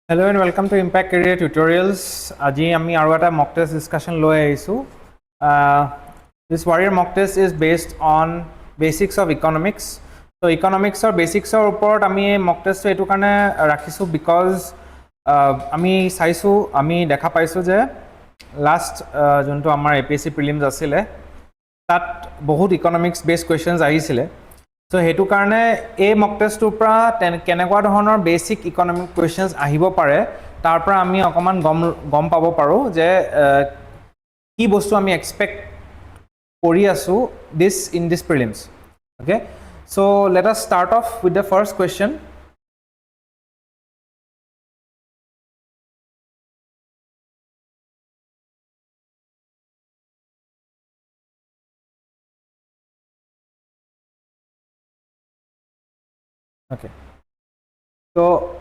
Hello and welcome to Impact Career Tutorials. Aji ami aru eta mock test discussion loi aisu. This warrior mock test is based on basics of economics. So economics or basics or upor ami mock test etu karone rakhisu because ami saisu ami dekha paisu je last junto amar APSC Prelims asile tat bahut economics based questions ahisile. So hetu karone a mock test upra kenekwa dhonor basic economic questions ahibo pare tar pra ami okoman gom pabo paru je ki bostu ami expect kori asu in this prelims. Okay, so let us start off with the first question. Okay, so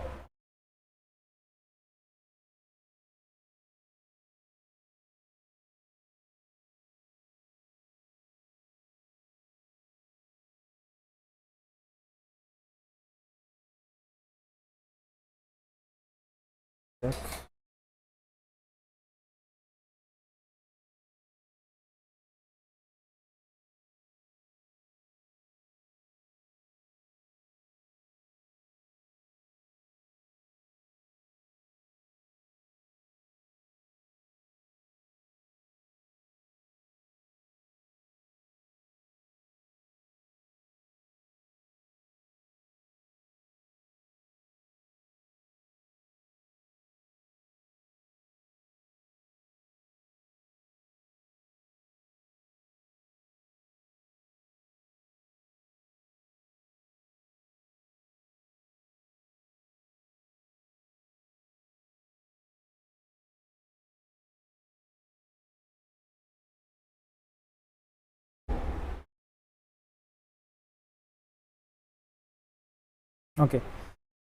okay,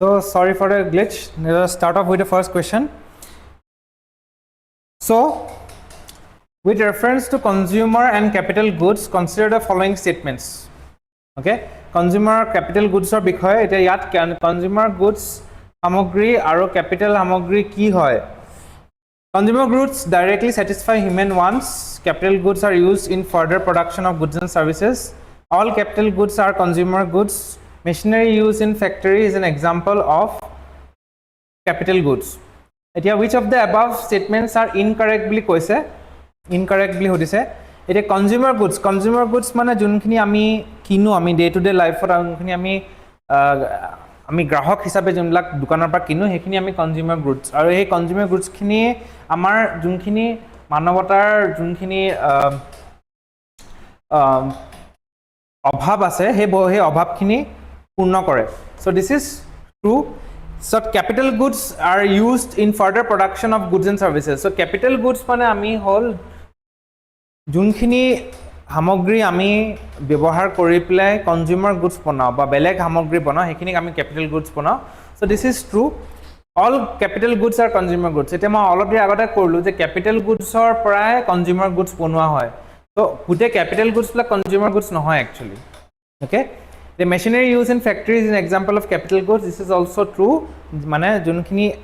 so sorry for the glitch. Let us start off with the first question. So with reference to consumer and capital goods, consider the following statements. Okay, consumer capital goods or bikhoy eta yat consumer goods samogri aro capital samogri ki hoy. Consumer goods directly satisfy human wants. Capital goods are used in further production of goods and services. All capital goods are consumer goods. Machinery used in factory is an example of capital goods. Which of the above statements are incorrectly koise? Incorrectly hodise. It consumer goods mane junkhini ami kinu ami day to day life for junkhini ami grahok hisabe junlak dukanar pa kinu hekhini ami consumer goods aru he consumer goods khini amar junkhini manobatar junkhini obhab ase he obhab khini purno kore. So this is true. So capital goods are used in further production of goods and services. So capital goods mane ami hol junkhini hamogri ami byabohar kori pelai consumer goods banao ba beleg hamogri banao hekhini ami capital goods banao. So this is true. All capital goods are consumer goods. Eta ma already agote korlu je capital goods or pray consumer goods banoa hoy. So pute capital goods la consumer goods no hoy actually. Okay, the machinery used in factories is an example of capital goods. This is also true. Mane junkhini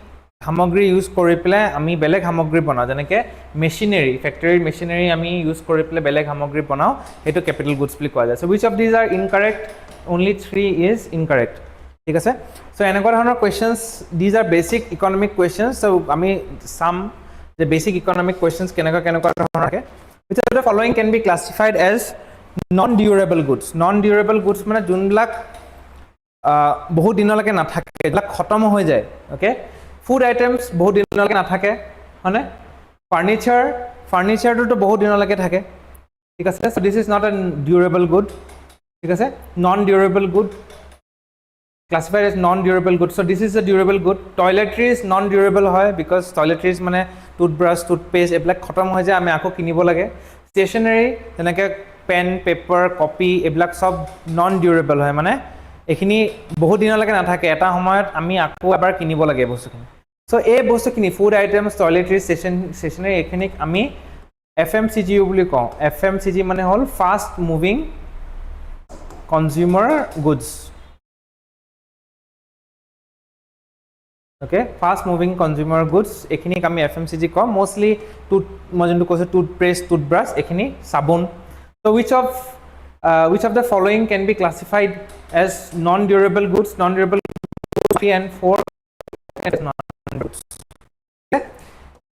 hamogri use kori pelai ami beleg hamogri banao jeneke machinery factory machinery ami use kori pelai beleg hamogri banao eto capital goods boli koa jay. So which of these are incorrect? Only 3 is incorrect. Thik ase. So enekwa dhonor questions, these are basic economic questions. So ami some the basic economic questions kenekwa dhonor ake. Which of the following can be classified as non durable goods? Non durable goods mane junlak bahut dinolake na thake eblak khotom hoy jay. Okay, food items bahut dinolake na thake hone. Furniture to bahut dinolake thake. Thik ase. So this is not a durable good. Thik ase. Non durable good classified as non durable good. So this is a durable good. Toiletries non durable hoy because toiletries mane toothbrush toothpaste eblak khotom hoy jay ami ako kinibo lage. Stationery jeneke pen paper copy eblak sob non durable hoy mane ekhini bahut dinolake na thake eta homayot ami ako ebar kinibo lage bostu khini. So a bostu khini food items toiletries stationery ekhini ami FMCG boli ko. FMCG mane hol fast moving consumer goods. okay fast moving consumer goods ekhini আমি FMCG কম mostly মই যোনটো কৈছো toothpaste toothbrush ekhini sabun so which of the following can be classified as non durable goods goods 3 and 4 as non goods okay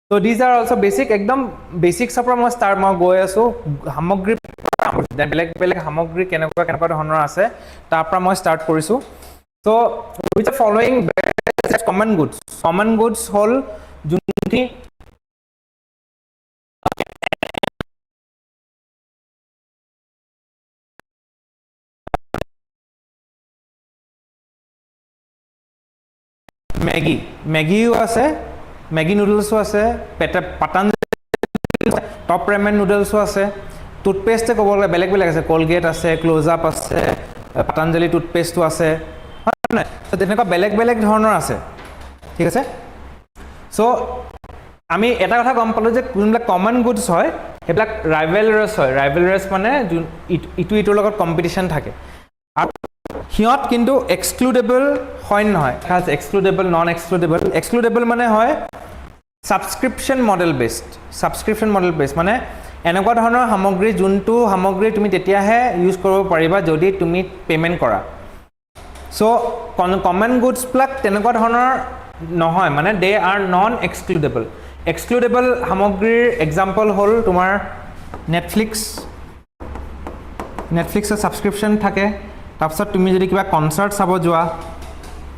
so these are also basic ekdom basics apra মই start মই গৈ আছো সামগ্ৰী বেলেগ সামগ্ৰী কেনেকুৱা ধৰণৰ আছে তাৰ পৰা মই start কৰিছো so which of following common goods hall যোনটি Maggi আছে Maggi noodles আছে Patanjali top ramen noodles আছে toothpaste কবলে বেলেগ আছে Colgate আছে Close Up আছে Patanjali toothpaste আছে হয় সো তেনেকুৱা বেলেগ ধৰণৰ আছে ঠিক আছে সো আমি এটা কথা গম পালো যে কোনবিলাক কমন গুডস হয় হেবিলাক ৰাইভেলৰাছ মানে ইটোৰ লগত কম্পিটিশন থাকে আৰু হিয়ত কিন্তু এক্সক্লুডেবল হয় নহয় খাস এক্সক্লুডেবল নন এক্সক্লুডেবল মানে হয় সাবস্ক্রিপশন মডেল বেসড মানে এনেকুৱা ধৰণৰ সামগ্ৰী যোনটো সামগ্ৰী তুমি তেতিয়াহে ইউজ কৰিব পাৰিবা যদি তুমি পেমেন্ট কৰা সো কমন গুডস প্লাক তেনেকুৱা ধৰণৰ নহয় মানে দে আৰ নন এক্সক্লুডেবল সামগ্ৰীৰ এক্সাম্পল হল তোমাৰ নেটফ্লিক্সৰ সাবস্ক্ৰিপশন থাকে তাৰপিছত তুমি যদি কিবা কনসাৰ্ট চাব যোৱা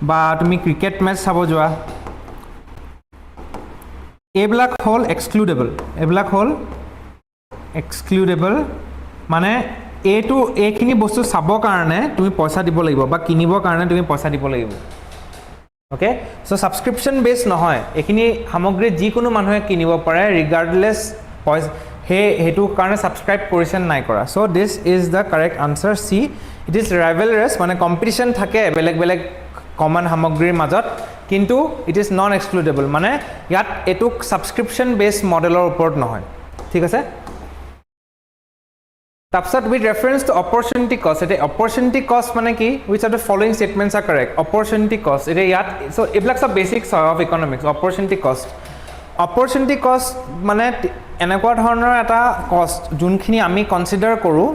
বা তুমি ক্ৰিকেট মেচ চাব যোৱা এইবিলাক হল এক্সক্লুডেবল মানে এইখিনি বস্তু চাবৰ কাৰণে তুমি পইচা দিব লাগিব বা কিনিবৰ কাৰণে তুমি পইচা দিব লাগিব ওকে সো সাবস্ক্ৰিপশন বেস নহয় এইখিনি সামগ্ৰী যিকোনো মানুহে কিনিব পাৰে ৰিগাৰ্ডলেছ হেতু কাৰণে সাবস্ক্ৰাইব কৰিছেন নাই কৰা so this is the correct answer C it is rivalrous মানে কম্পিটিশন থাকে বেলেগ কমন সামগ্ৰীৰ মাজত কিন্তু ইট ইজ নন এক্সক্লুডেবল মানে ইয়াত এটুক সাবস্ক্ৰিপশন বেস মডেলৰ ওপৰত নহয় ঠিক আছে তাৰপিছত উইথ ৰেফাৰেন্স টু অপৰচুনিটি কষ্ট এটা অপৰচুনিটি কষ্ট মানে কি which of the following statements are correct opportunity কষ্ট এটা ইয়াত সো এইবিলাক সব বেসিক্স অফ ইকনমিক্স অপৰচুনিটি কষ্ট মানে এনেকুৱা ধৰণৰ এটা কষ্ট যোনখিনি আমি কনসিডাৰ কৰো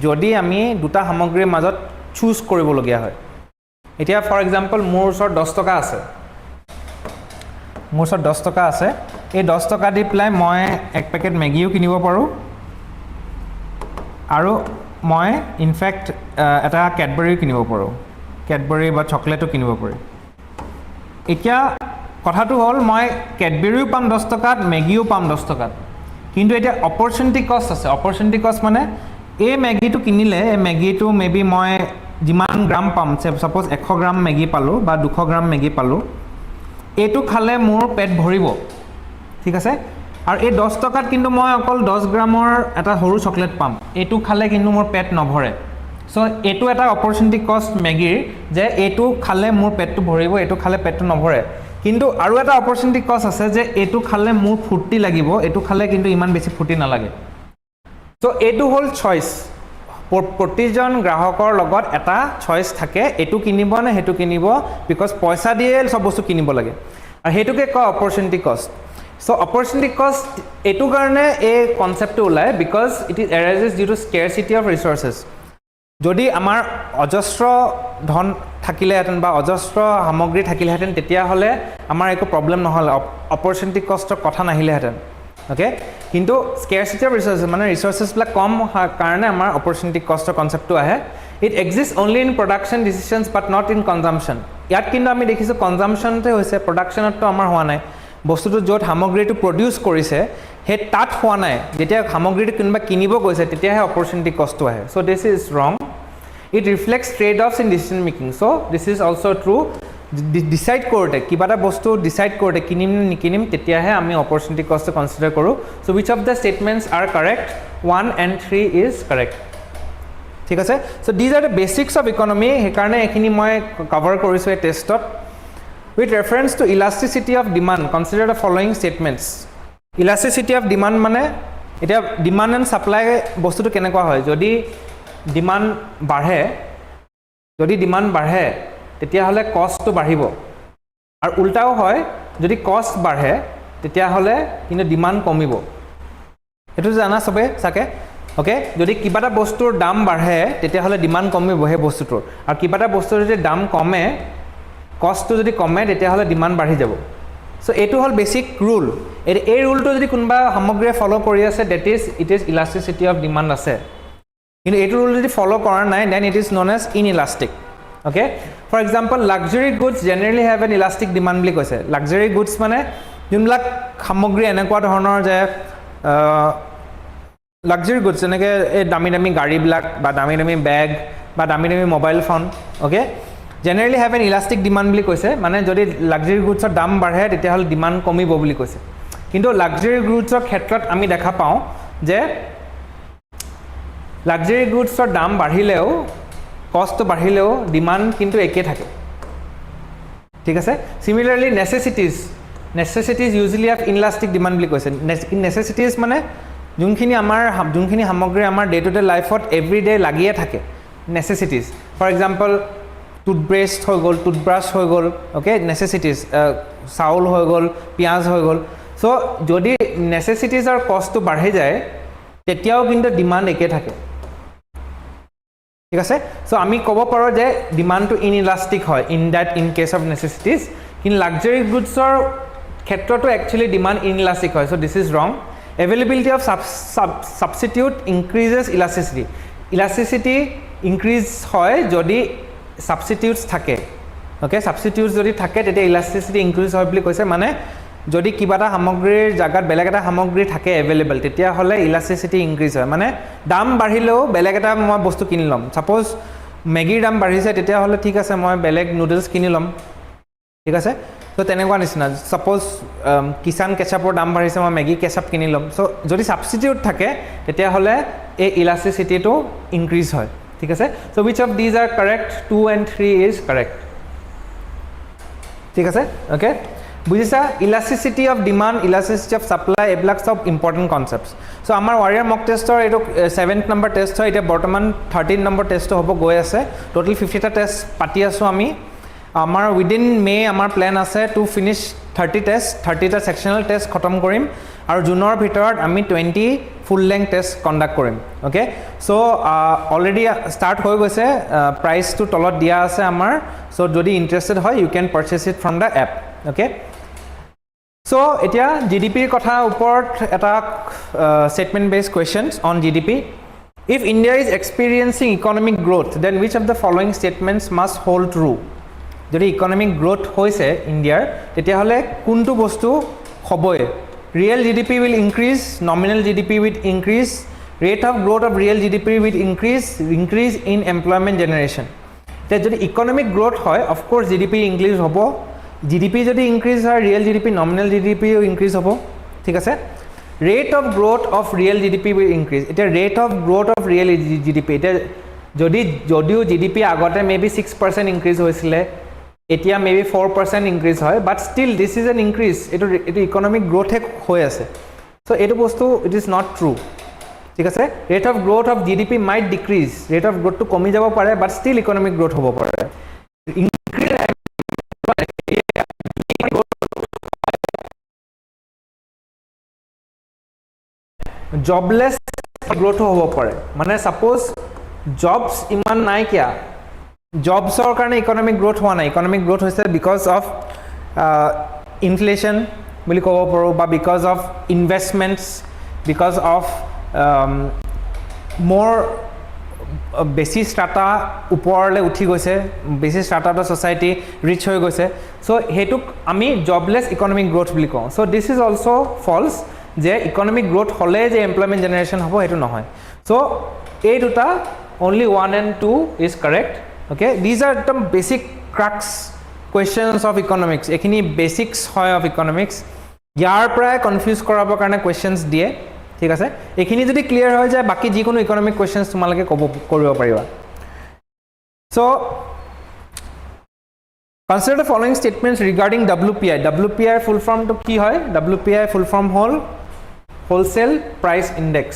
যদি আমি দুটা সামগ্ৰীৰ মাজত চুজ কৰিবলগীয়া হয় এতিয়া ফৰ এক্সাম্পল মোৰ ওচৰত 10 টকা আছে এই 10 টকা দি প্লাই মই এক পেকেট মেগিও কিনিব পাৰো আৰু মই ইনফ্যাক্ট এটা ক্যাডবেৰী কিনিব পাৰো ক্যাডবেৰী বা চকলেটও কিনিব পাৰো এতিয়া কথাটো হল মই ক্যাডবেৰীও পাম 10 টকাত মেগিও পাম 10 টকাত কিন্তু এটা অপৰচুনিটি কষ্ট আছে অপৰচুনিটি কষ্ট মানে এই মেগিটো কিনিলে এই মেগিটো মেবি মই যিমান গ্ৰাম পাম সাপোজ 100 গ্ৰাম মেগি পালো বা 200 গ্ৰাম মেগি পালো এটো খালে মোৰ পেট ভৰিব ঠিক আছে আৰু এই 10 টকাত কিন্তু মই অকল 10 গ্ৰামৰ এটা সৰু চকলেট পাম এটো খালে কিন্তু মোৰ পেট নভৰে সো এটো এটা অপৰচুনিটি কষ্ট মেগিৰ যে এটো খালে মোৰ পেটটো ভৰিব এটো খালে পেটটো নভৰে কিন্তু আৰু এটা অপৰচুনিটি কষ্ট আছে যে এটো খালে মোৰ ফুৰ্তি লাগিব এটো খালে কিন্তু ইমান বেছি ফুৰ্তি নালাগে সো এটো হল চয়েস প্ৰতিজন গ্ৰাহকৰ লগত এটা চয়েস থাকে এটো কিনিব না হেতু কিনিব বিকজ পইচা দিয়ে সব বস্তু কিনিব লাগে আৰু হেতুকে কয় অপৰচুনিটি কষ্ট So opportunity cost etu karone a concept ulai because it is arises due to scarcity of resources jodi amar ojostro dhon thakile haten ba ojostro hamogri thakile haten tetia hole amar eko problem nohole opportunity cost or kotha nahile haten okay kintu scarcity of resources mane resources bla kom karone amar opportunity cost or concept to ahe it exists only in production decisions but not in consumption yat kintu ami dekhisu consumption te hoise production to amar howa nai বস্তুটো যত সামগ্ৰীটো produce কৰিছে হে তাত হোৱা নাই যেতিয়া সামগ্ৰীটো কিনবা কিনিব গৈছে তেতিয়াহে অপৰচুনিটি কষ্ট আহে so this is wrong it reflects trade offs in decision making so this is also true decide কৰোতে কিবাটা বস্তু ডিসাইড কৰোতে কিনিম নিকিনিম তেতিয়াহে আমি অপৰচুনিটি কষ্ট কনসিডাৰ কৰো so which of the statements are correct 1 and 3 is correct ঠিক আছে so these are the basics of economy হে কাৰণে এখিনি মই কভাৰ কৰিছো এই টেষ্টত With reference to elasticity of demand, consider the following statements. Elasticity of demand mane eta demand and supply bostutu kenekwa hoy jodi demand badhe tetia hole cost to badhibo আৰু উল্টাও হয় যদি কষ্ট বাঢ়ে তেতিয়া হলে কিন্তু ডিমান্ড কমিব এটো জানা সবে সাকে ওকে যদি কিবা এটা বস্তুৰ দাম বাঢ়ে তেতিয়া হলে ডিমান্ড কমিব হে বস্তুটোৰ আৰু কিবা এটা বস্তুৰ যদি দাম কমে কষ্টটো যদি কমে তেতিয়া হলে ডিমান্ড বাঢ়ি যাব সো এটো হল বেসিক রুল এই রুলটো যদি কোনবা সামগ্ৰীয়ে ফলো কৰি আছে that is it is elasticity of demand আছে কিন্তু এইটো রুল যদি ফলো কৰা নাই then it is known as inelastic okay for example luxury goods generally have an elastic demand বুলি কৈছে luxury goods মানে যোনবিলাক সামগ্ৰী এনেকুৱা ধৰণৰ যে luxury goods এনেকে এই দামী দামী গাড়ী বিলাক বা দামী দামী ব্যাগ বা দামী দামী mobile phone okay generally have an elastic demand বুলি কৈছে মানে যদি luxury goods ৰ দাম বাঢ়ে তেতিয়া হল ডিমান্ড কমিব বুলি কৈছে কিন্তু luxury goods ৰ ক্ষেত্ৰত আমি দেখা পাওঁ যে luxury goods ৰ দাম বাঢ়িলেও কষ্ট বাঢ়িলেও ডিমান্ড কিন্তু একে থাকে ঠিক আছে similarly necessities usually have inelastic demand বুলি কৈছে necessities মানে যোনখিনি সামগ্ৰী আমাৰ ডে টু ডে লাইফত এভৰিডে লাগিয়ে থাকে necessities for example toothpaste হৈ গল toothbrush হৈ গল okay necessities চাউল হৈ গল পিয়াজ হৈ গল সো যদি necessities আৰু কষ্ট বাঢ়ি যায় তেতিয়াও কিন্তু ডিমান্ড একে থাকে ঠিক আছে সো আমি কব পাৰো যে ডিমান্ডটো ইনইলাস্টিক হয় in case of necessities in luxury গুডছৰ ক্ষেত্ৰটো একচুয়ালি ডিমান্ড ইনইলাস্টিক হয় so this is wrong availability of substitute increases elasticity increase হয় যদি substitutes থাকে okay substitutes যদি থাকে তেতিয়া elasticity increase হয় বুলি কৈছে মানে যদি কিবাটা সামগ্ৰীৰ জাগাত বেলেগ এটা সামগ্ৰী থাকে अवेलेबल তেতিয়া হলে elasticity increase হয় মানে দাম বাঢ়িলেও বেলেগ এটা মই বস্তু কিনিলম সাপোজ ম্যাগিৰ দাম বাঢ়িছে তেতিয়া হলে ঠিক আছে মই বেলেগ নুডলছ কিনিলম ঠিক আছে তো তেনেকুৱা নিচিনা সাপোজ কিষান কেচাপৰ দাম বাঢ়িছে মই ম্যাগি কেচাপ কিনিলম সো যদি সাবস্টিটিউট থাকে তেতিয়া হলে এই elasticity টো increase হয় ঠিক আছে so which of these are correct 2 and 3 is correct ঠিক আছে okay বুজিছা elasticity of demand elasticity of supply এবিলাক সব ইম্পৰ্টেন্ট কনসেপ্টস সো আমাৰ ওয়াৰিয়াৰ মক টেষ্টৰ এটো 7th নম্বৰ টেষ্ট হয় এটা বৰ্তমান 13 নম্বৰ টেষ্ট হ'ব গৈ আছে টোটাল 50 টা টেষ্ট পাতি আছো আমি আমাৰ উইদিন মে আমাৰ প্ল্যান আছে টু ফিনিশ 30 টেষ্ট 30 টা সেকশনাল টেষ্ট খতম কৰিম আৰু জুনৰ ভিতৰত আমি 20 ফুল লেংথ টেষ্ট কন্ডাক্ট কৰিম ওকে সো অলৰেডি স্টাৰ্ট হৈ গৈছে প্ৰাইস টু তলত দিয়া আছে আমাৰ সো যদি ইন্টাৰেস্টেড হয় you can purchase it from the app okay So, এতিয়া GDP কথা উপৰত এটা statement based questions on GDP. If India is experiencing economic growth, then which of the following statements must hold true? যদি economic growth হৈছে ইণ্ডিয়াৰ তেতিয়া হলে কোনটো বস্তু হবই real GDP will increase, nominal GDP will increase, rate of growth of real GDP will increase in employment generation. তেতিয়া যদি economic growth হয় of course GDP increase হ'ব GDP যদি increase হয় real GDP nominal GDP ও increase হ'ব ঠিক আছে rate of growth of real GDP will increase এটা rate of growth of real GDP এটা যদিও GDP আগতে maybe 6% increase হৈছিলে এতিয়া maybe 4% increase হয় but still this is an increase এটা economic growth হৈ আছে so এটো বস্তু it is not true ঠিক আছে rate of growth of GDP might decrease rate of growth to কমি যাব পাৰে but still economic growth হ'ব পাৰে jobless growth হ'ব পাৰে মানে suppose jobs ইমান নাই কিয়া jobs ৰ কাৰণে economic growth হোৱা নাই economic growth হৈছে because of inflation বুলি ক'ব পাৰো বা because of investments because of more বেছি strata ওপৰলে উঠি গৈছে বেছি strata of society rich হৈ গৈছে so হেতুক আমি jobless economic growth বুলি কওঁ so this is also false যে ইকোনমিক গ্ৰোথ হলে যে এমপ্লয়মেন্ট জেনাৰেশন হ'ব হেতু নহয় সো এই দুটা only 1 and 2 is correct okay these are the basic crux questions of economics এখিনি basics হয় of economics ইয়াৰ প্ৰায় কনফিউজ কৰাবৰ কাৰণে questions দিয়ে ঠিক আছে এখিনি যদি ক্লিয়াৰ হৈ যায় বাকি যি কোনো ইকোনমিক questions তোমালকে কৰিব পাৰিবা so consider the following statements regarding WPI WPI full form to কি হয় WPI full form হল wholesale price index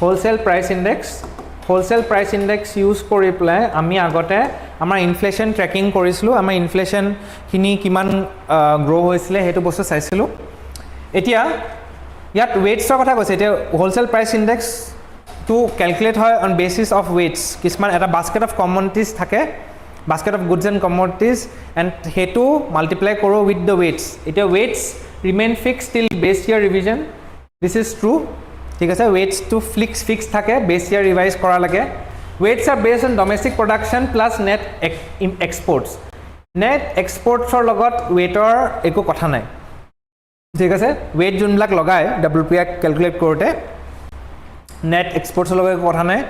wholesale price index use কৰি প্লাই আমি আগতে আমাৰ ইনফ্লেশ্যন ট্ৰেকিং কৰিছিলোঁ আমাৰ ইনফ্লেশ্যনখিনি কিমান গ্ৰ' হৈছিলে সেইটো বস্তু চাইছিলোঁ এতিয়া ইয়াত ৱেইটছৰ কথা কৈছে এতিয়া wholesale price index to calculate হয় অন বেচিছ অফ ৱেইটছ কিছুমান এটা বাস্কেট অফ কমডিটিজ থাকে basket of goods and commodities and সেইটো মাল্টিপ্লাই কৰোঁ উইথ দ্য ৱেইটছ এতিয়া weights remain fix till base year revision this is true ঠিক আছে ৱেইটছটো ফিক্স থাকে বেছ ইয়াৰ ৰিভাইজ কৰালৈকে weights are based on domestic production plus net exports net এক্সপৰ্টছৰ লগত ৱেইটৰ একো কথা নাই ঠিক আছে ৱেইট যোনবিলাক লগায় WPI কেলকুলেট কৰোঁতে নেট এক্সপৰ্টছৰ লগত একো কথা নাই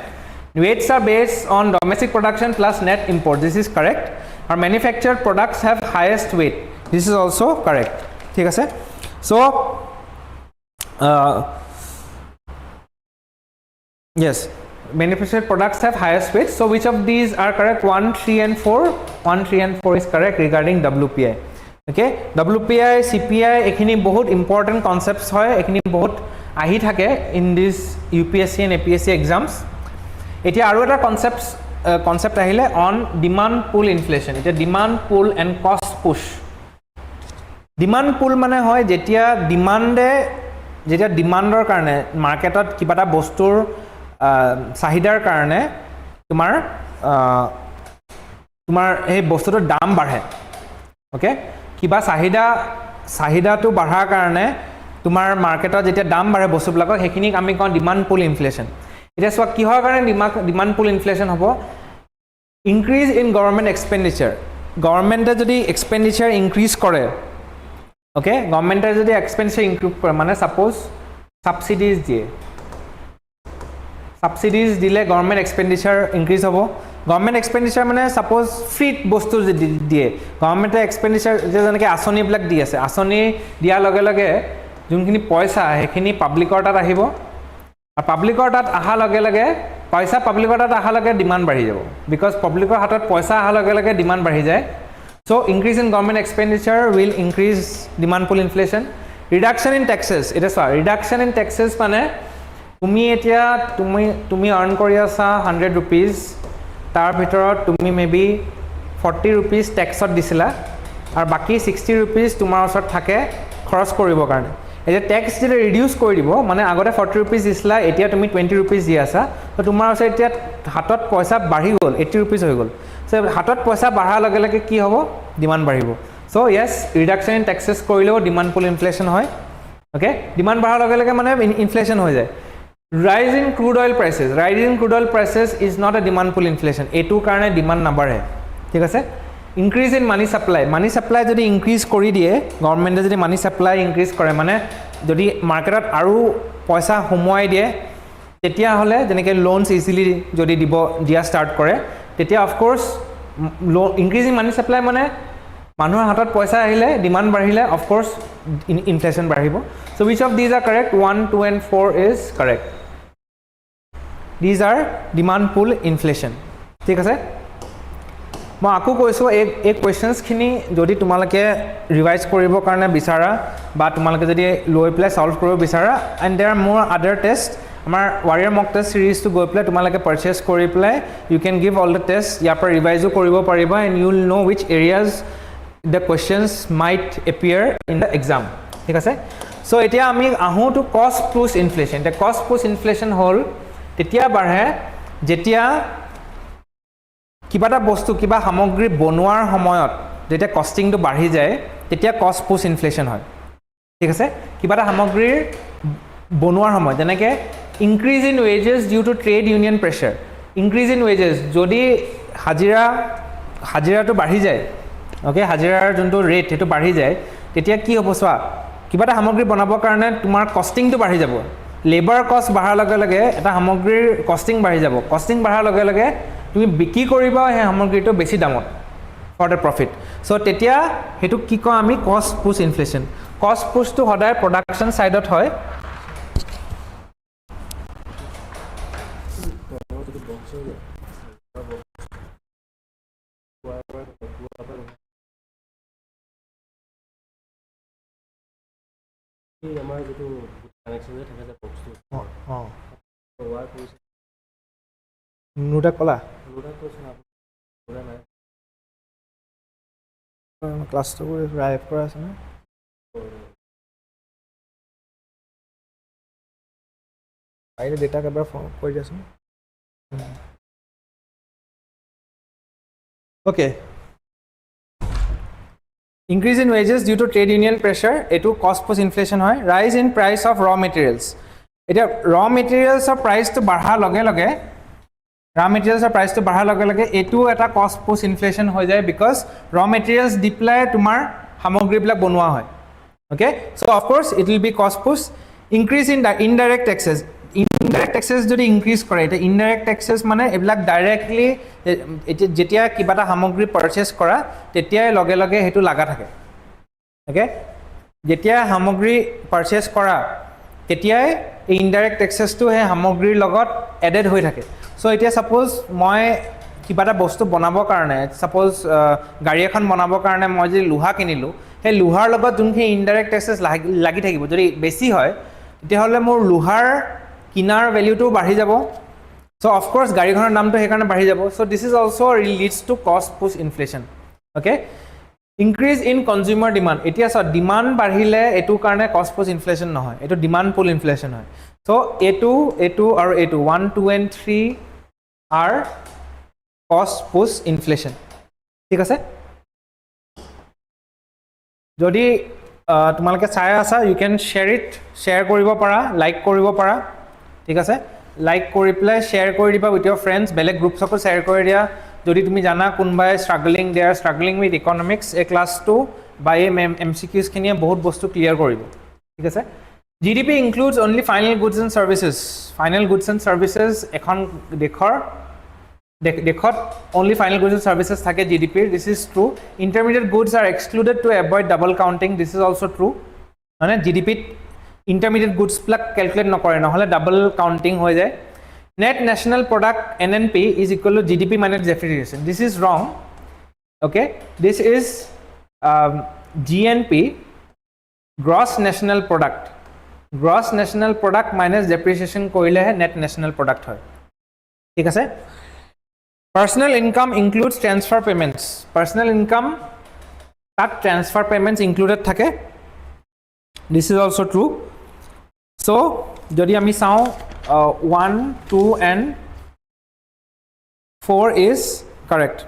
weights are based on domestic production plus net import this is correct আৰু manufactured products have highest weight this is also' correct ঠিক আছে চ' yes manufactured products have highest weight so which of these are correct 1 3 and 4 1 3 and 4 is correct regarding WPI okay WPI CPI ekhini bahut important concepts hoy ekhini bahut ahi thake in this UPSC and APSC exams etia aru eta concept ahile on demand pull inflation etia demand pull and cost push demand pull mane hoy jetia demandor karone marketot kibata bostur চাহিদাৰ কাৰণে তোমাৰ এই বস্তুটোৰ দাম বাঢ়ে okay কিবা চাহিদাটো বঢ়াৰ কাৰণে তোমাৰ মাৰ্কেটত যেতিয়া দাম বাঢ়ে বস্তুবিলাকৰ সেইখিনিক আমি কওঁ ডিমাণ্ড পুল ইনফ্লেশ্যন এতিয়া চোৱা কিহৰ কাৰণে ডিমাণ্ড পুল ইনফ্লেশ্যন হ'ব ইনক্ৰিজ ইন গভৰ্ণমেণ্ট এক্সপেণ্ডিচাৰ গভৰ্ণমেণ্টে যদি এক্সপেণ্ডিচাৰ ইনক্ৰিজ কৰে ওকে গভৰ্ণমেণ্টে যদি এক্সপেণ্ডিচাৰ ইনক্ৰিজ কৰে মানে ছাপ'জ ছাবচিডিজ দিয়ে সাবসিডিজ দিলে গভৰ্ণমেণ্ট এক্সপেণ্ডিচাৰ ইনক্ৰিজ হ'ব গভৰ্ণমেণ্ট এক্সপেণ্ডিচাৰ মানে ছাপ'জ ফ্ৰীত বস্তু দিয়ে গভৰ্ণমেণ্টে এক্সপেণ্ডিচাৰ যেনেকৈ আঁচনিবিলাক দি আছে আঁচনি দিয়াৰ লগে লগে যোনখিনি পইচা সেইখিনি পাব্লিকৰ তাত আহিব আৰু পাব্লিকৰ তাত অহাৰ লগে লগে পইচা পাব্লিকৰ তাত অহাৰ লগে ডিমাণ্ড বাঢ়ি যাব বিকজ পাব্লিকৰ হাতত পইচা অহাৰ লগে লগে ডিমাণ্ড বাঢ়ি যায় so' increase in government expenditure will increase demand pull inflation reduction in taxes এতিয়া চোৱা ৰিডাকশ্যন ইন টেক্সেছ মানে তুমি এতিয়া তুমি আৰ্ণ কৰি আছা 100 rupees তাৰ ভিতৰত তুমি মেবি 40 rupees টেক্সত দিছিলা আৰু বাকী 60 rupees তোমাৰ ওচৰত থাকে খৰচ কৰিবৰ কাৰণে এতিয়া টেক্স যেতিয়া ৰিডিউচ কৰি দিব মানে আগতে 40 rupees দিছিলা এতিয়া তুমি 20 rupees দি আছা তো তোমাৰ ওচৰত এতিয়া হাতত পইচা বাঢ়ি গ'ল 80 rupees হৈ গ'ল চ' হাতত পইচা বঢ়াৰ লগে লগে কি হ'ব ডিমাণ্ড বাঢ়িব চ' য়েছ ৰিডাকশ্যন ইন টেক্সেছ কৰিলেও ডিমাণ্ড পুল ইনফ্লেশ্যন হয় অ'কে ডিমাণ্ড বঢ়াৰ লগে লগে মানে ইনফ্লেশ্যন হৈ যায় Rise in crude oil prices is not a demand pull inflation. এটো কাৰণে ডিমাণ্ড নাবাঢ়ে ঠিক আছে ইনক্ৰিজ ইন মানি সাপ্লাই যদি ইনক্ৰিজ কৰি দিয়ে গভৰ্ণমেণ্টে যদি মানি সাপ্লাই ইনক্ৰিজ কৰে মানে যদি মাৰ্কেটত আৰু পইচা সোমোৱাই দিয়ে তেতিয়াহ'লে যেনেকৈ লোনছ ইজিলি যদি দিয়া ষ্টাৰ্ট কৰে তেতিয়া of course increase in money supply মানে মানুহৰ হাতত পইচা আহিলে ডিমাণ্ড বাঢ়িলে অফক'ৰ্ছ ইনফ্লেশ্যন বাঢ়িব so' which of these are correct 1 2 and 4 is correct These are demand pull inflation ঠিক আছে মই আকৌ কৈছোঁ এই কুৱেশ্যনছখিনি যদি তোমালোকে ৰিভাইজ কৰিবৰ কাৰণে বিচাৰা বা তোমালোকে যদি লৈ পেলাই ছল্ভ কৰিব বিচাৰা এণ্ড দেৰ আৰ মোৰ আদাৰ টেষ্ট আমাৰ ৱাৰিয়াৰ মক টেষ্ট ছিৰিজটো গৈ পেলাই তোমালোকে পাৰচেছ কৰি পেলাই you can give all the test ইয়াৰ পৰা ৰিভাইজো কৰিব পাৰিবা and you will know' which areas the questions might appear in the exam ঠিক আছে চ' এতিয়া আমি আহোঁ টু কষ্ট পুছ ইনফ্লেশ্যন এতিয়া কষ্ট পুছ ইনফ্লেশ্যন হ'ল তেতিয়া বাঢ়ে যেতিয়া কিবা এটা বস্তু কিবা সামগ্ৰী বনোৱাৰ সময়ত যেতিয়া কষ্টিংটো বাঢ়ি যায় তেতিয়া কষ্ট পুছ ইনফ্লেশ্যন হয় ঠিক আছে কিবা এটা সামগ্ৰীৰ বনোৱাৰ সময়ত যেনেকৈ increase in wages due to trade union pressure increase in wages যদি হাজিৰাটো বাঢ়ি যায় অ'কে হাজিৰাৰ যোনটো ৰেট সেইটো বাঢ়ি যায় তেতিয়া কি হ'ব চোৱা কিবা এটা সামগ্ৰী বনাবৰ কাৰণে তোমাৰ কষ্টিংটো বাঢ়ি যাব লেবাৰ কষ্ট বঢ়াৰ লগে লগে এটা সামগ্ৰীৰ কষ্টিং বাঢ়ি যাব কষ্টিং বঢ়াৰ লগে লগে তুমি বিক্ৰী কৰিবা সেই সামগ্ৰীটো বেছি দামত ফৰ দ্য প্ৰফিট চ' তেতিয়া সেইটো কি কওঁ আমি কষ্ট পুছ ইনফ্লেশ্যন কষ্ট পুছটো সদায় প্ৰডাকশ্যন ছাইডত হয় আমাৰ যেটো কানেকচন যে থাকে যে বক্সটো ওৱাৰ কৰিছে নোটা কলা নোটা কৰিছে না ক্লাছটো ৰাইভ কৰা আছে না আইৰে ডেটা এবাৰ কৈ দিয়াচোন Okay. Increase in wages due to trade union pressure, etu cost push inflation hoy. Rise in price of raw materials. Eta raw materials or price to barha lage lage. Raw materials or price to barha lage lage. Etu eta cost push inflation hoy jay because raw materials deploy tumar hamogri bilak bonwa hoy. Okay. So of course it will be cost push. Increase in the indirect taxes. Indirect taxes যদি increase কৰে এটা indirect taxes মানে এবিলাক directly যেতিয়া কিবা এটা সামগ্ৰী purchase কৰা তেতিয়াই লগে লগে হেতু লাগা থাকে ওকে যেতিয়া সামগ্ৰী পাৰচেজ কৰা তেতিয়াই এই ইনডাইৰেক্ট taxes টো হে সামগ্ৰীৰ লগত এডেড হৈ থাকে সো এতিয়া সাপোজ মই কিবা এটা বস্তু বনাবৰ কাৰণে সাপোজ গাড়ী এখন বনাবৰ কাৰণে মই যে লোহা কিনিলো হে লোহাৰ লগত যোনখিনি ইনডাইৰেক্ট taxes লাগি থাকিব যদি বেছি হয় তেতিয়াহলে মোৰ লোহাৰ কিনাৰ ভ্যালুটো বাঢ়ি যাব সো অফ কোৰ্স গাড়ীখনৰ দামটো হেকাৰণে বাঢ়ি যাব so this is also leads to cost push inflation okay increase in consumer demand এতিয়া সো ডিমান্ড বাঢ়িলে এটু কাৰণে কষ্ট পুশ ইনফ্লেশন নহয় এটো ডিমান্ড পুল ইনফ্লেশন হয় সো এটু আৰু এটু 1 2 and 3 আর কষ্ট পুশ ইনফ্লেশন ঠিক আছে যদি তোমালকে চাই আছা ইউ ক্যান শেয়ার কৰিব পাৰা লাইক কৰিব পাৰা ঠিক আছে লাইক কৰি প্লাই শেয়াৰ কৰি দিবা উইথ ইয়োৰ ফ্ৰেন্ডস বেলেগ গ্ৰুপসকো শেয়াৰ কৰি দিয়া যদি তুমি জানা কোনবাই স্ট্ৰাগলিং উইথ ইকনমিক্স এ ক্লাস 2 বা এমসিকিউজ খিনিয়ে বহুত বস্তু ক্লিয়ার কৰিব ঠিক আছে GDP includes only final goods and services এখন দেখত only final goods and services থাকে GDP this is true intermediate goods are excluded to avoid double counting this is also true মানে GDP intermediate goods plug calculate নকৰে নহলে double counting হৈ যায় net national product NNP is equal to GDP minus depreciation this is wrong okay this is GNP gross national product minus depreciation কৰিলেহে net national product হয় ঠিক আছে Personal income includes transfer payments. Personal income that transfer payments included thake. This is also true. So, jodi ami sao 1, 2 and 4 is correct.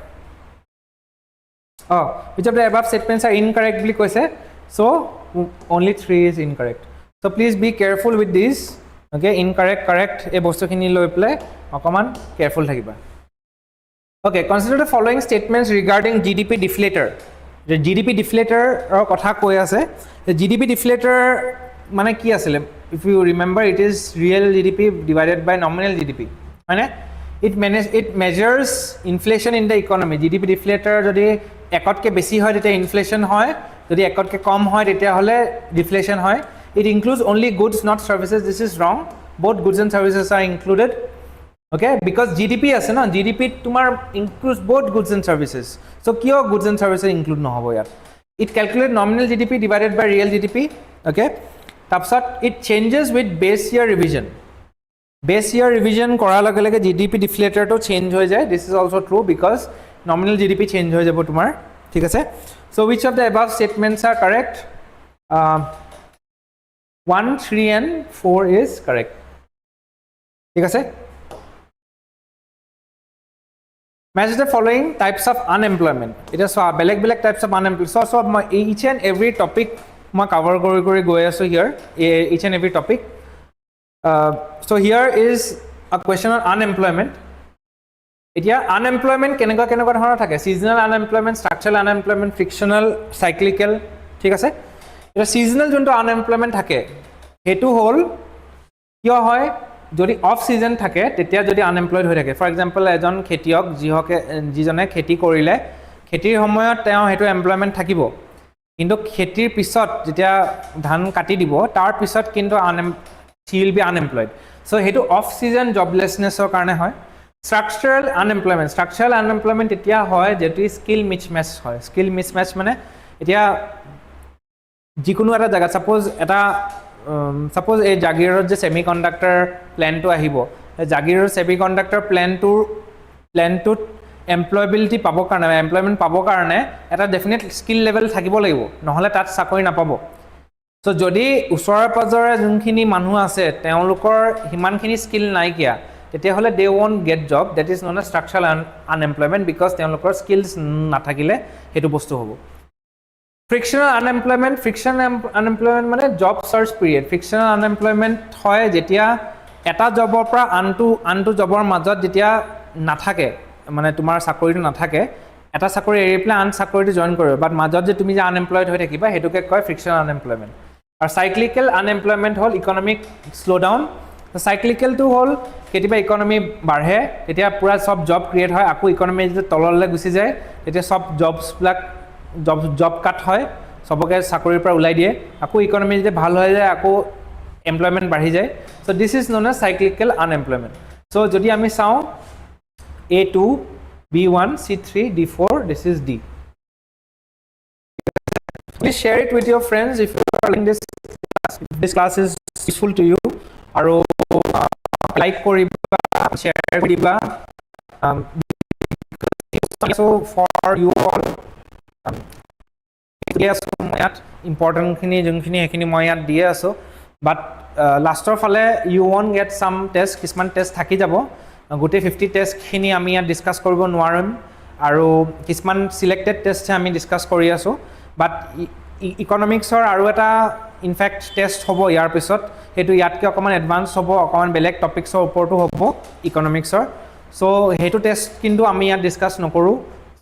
Which of the above statements are incorrect bli koise? So, only 3 is incorrect. So, please be careful with these. Okay, incorrect, correct. E bostu khini loi pele okoman careful thakiba. Okay, consider the following statements regarding GDP deflator. The GDP deflator or kotha koi ase. The GDP deflator mane ki asile? If you remember, it is real GDP divided by nominal GDP. Mane it measures inflation in the economy. GDP deflator jodi ekot ke beshi hoy tete inflation hoy, jodi ekot ke kom hoy tete hole deflation hoy. It includes only goods not services. This is wrong. Both goods and services are included. Okay, because GDP আছে না GDP তোমার includes both goods and services. So কিয় goods and services include নহব ইয়াত it calculate nominal GDP divided by real GDP. Okay, তাৰপিছত it changes with base year revision কৰাৰ লগে লগে GDP deflator to change হৈ যায়. This is also true because nominal GDP change হৈ যাব তোমাৰ ঠিক আছে. So which of the above statements are correct? 1, 3 and 4 is correct. ঠিক আছে. Match the following types of unemployment. It is beleg types of unemployment. So each and every topic ma cover kori goi aso here. Each and every topic. So here is a question on unemployment. Etia unemployment keneka dhana thake. Seasonal unemployment, structural unemployment, frictional, cyclical. Thik ase. Eta seasonal jonto unemployment thake. Hetu hol kyo hoy যদি off season থাকে তেতিয়া যদি unemployed হৈ থাকে for example এজন খেতিয়ক যিজনে খেতি কৰিলে খেতিৰ সময়ত তেওঁ হেতু এমপ্লয়মেন্ট থাকিব কিন্তু খেতিৰ পিছত যেতিয়া ধান কাটি দিব তাৰ পিছত কিন্তু he will be unemployed so হেতু অফ সিজন জবলেছনেছৰ কাৰণে হয় স্ট্ৰাকচাৰাল আনএমপ্লয়মেন্ট এতিয়া হয় যেটো স্কিল মিছমেচ হয় স্কিল মিছমেচ মানে এতিয়া যিকোনো এটা জায়গা suppose a Jagiro's je semiconductor plan to ahibo Jagiro's semiconductor plan to employability পাবৰ কাৰণে এমপ্লয়মেণ্ট পাবৰ কাৰণে এটা ডেফিনেট স্কিল লেভেল থাকিব লাগিব নহ'লে তাত চাকৰি নাপাব সো যদি ওচৰৰ পাজৰে যোনখিনি মানুহ আছে তেওঁলোকৰ হিমানখিনি স্কিল নাইকিয়া তেতিয়াহ'লে they won't get job that is known as structural unemployment because তেওঁলোকৰ স্কিলছ নাথাকিলে সেইটো বস্তু হ'ব ফ্ৰিকশ্যনেল আনএমপ্লয়মেণ্ট মানে job search period frictional unemployment হয় যেতিয়া এটা জবৰ পৰা আনটো জবৰ মাজত যেতিয়া নাথাকে মানে তোমাৰ চাকৰিটো নাথাকে এটা চাকৰি এৰি পেলাই আন চাকৰিটো জইন কৰিব বাট মাজত যে তুমি যে আনএমপ্লয়েড হৈ থাকিবা সেইটোকে কয় ফ্ৰিকশ্যনেল আনএমপ্লয়মেণ্ট আৰু চাইক্লিকেল আনএমপ্লয়মেণ্ট হ'ল ইকনমিক শ্ল'ডাউন চাইক্লিকেলটো হ'ল কেতিয়াবা ইকনমি বাঢ়ে তেতিয়া পূৰা চব জব ক্ৰিয়েট হয় আকৌ ইকনমি যেতিয়া তললৈ গুচি যায় তেতিয়া চব জবছবিলাক জব কাট হয় সবকে চাকৰিৰ পৰা ওলাই দিয়ে আকৌ ইকনমি যেতিয়া ভাল হৈ যায় আকৌ এমপ্লয়মেণ্ট বাঢ়ি যায় so this is known as cyclical unemployment so যদি আমি চাওঁ A2 B1 C3 D4 this is D please share it with your friends if you are liking this class is useful to you আৰু like কৰিবা share কৰিবা so for you all ইয়াত important খিনি যোনখিনি সেইখিনি মই ইয়াত দিয়ে আছো বাট লাষ্টৰ ফালে you won't get some test কিছুমান টেষ্ট থাকি যাব গোটেই 50 টেষ্ট খিনি আমি ইয়াত ডিসকাস কৰিব নোৱাৰিম আৰু কিছুমান সিলেক্টেড টেষ্ট আমি ডিসকাস কৰি আছো বাট ইকনমিক্সৰ আৰু এটা ইনফ্যাক্ট টেষ্ট হ'ব ইয়াৰ পিছত হেতু ইয়াতকে অকমান এডভান্স হ'ব অকমান বেলেগ টপিকছৰ ওপৰতো হ'ব ইকনমিক্সৰ সো হেতু টেষ্ট কিন্তু আমি ইয়াত ডিসকাস নকৰো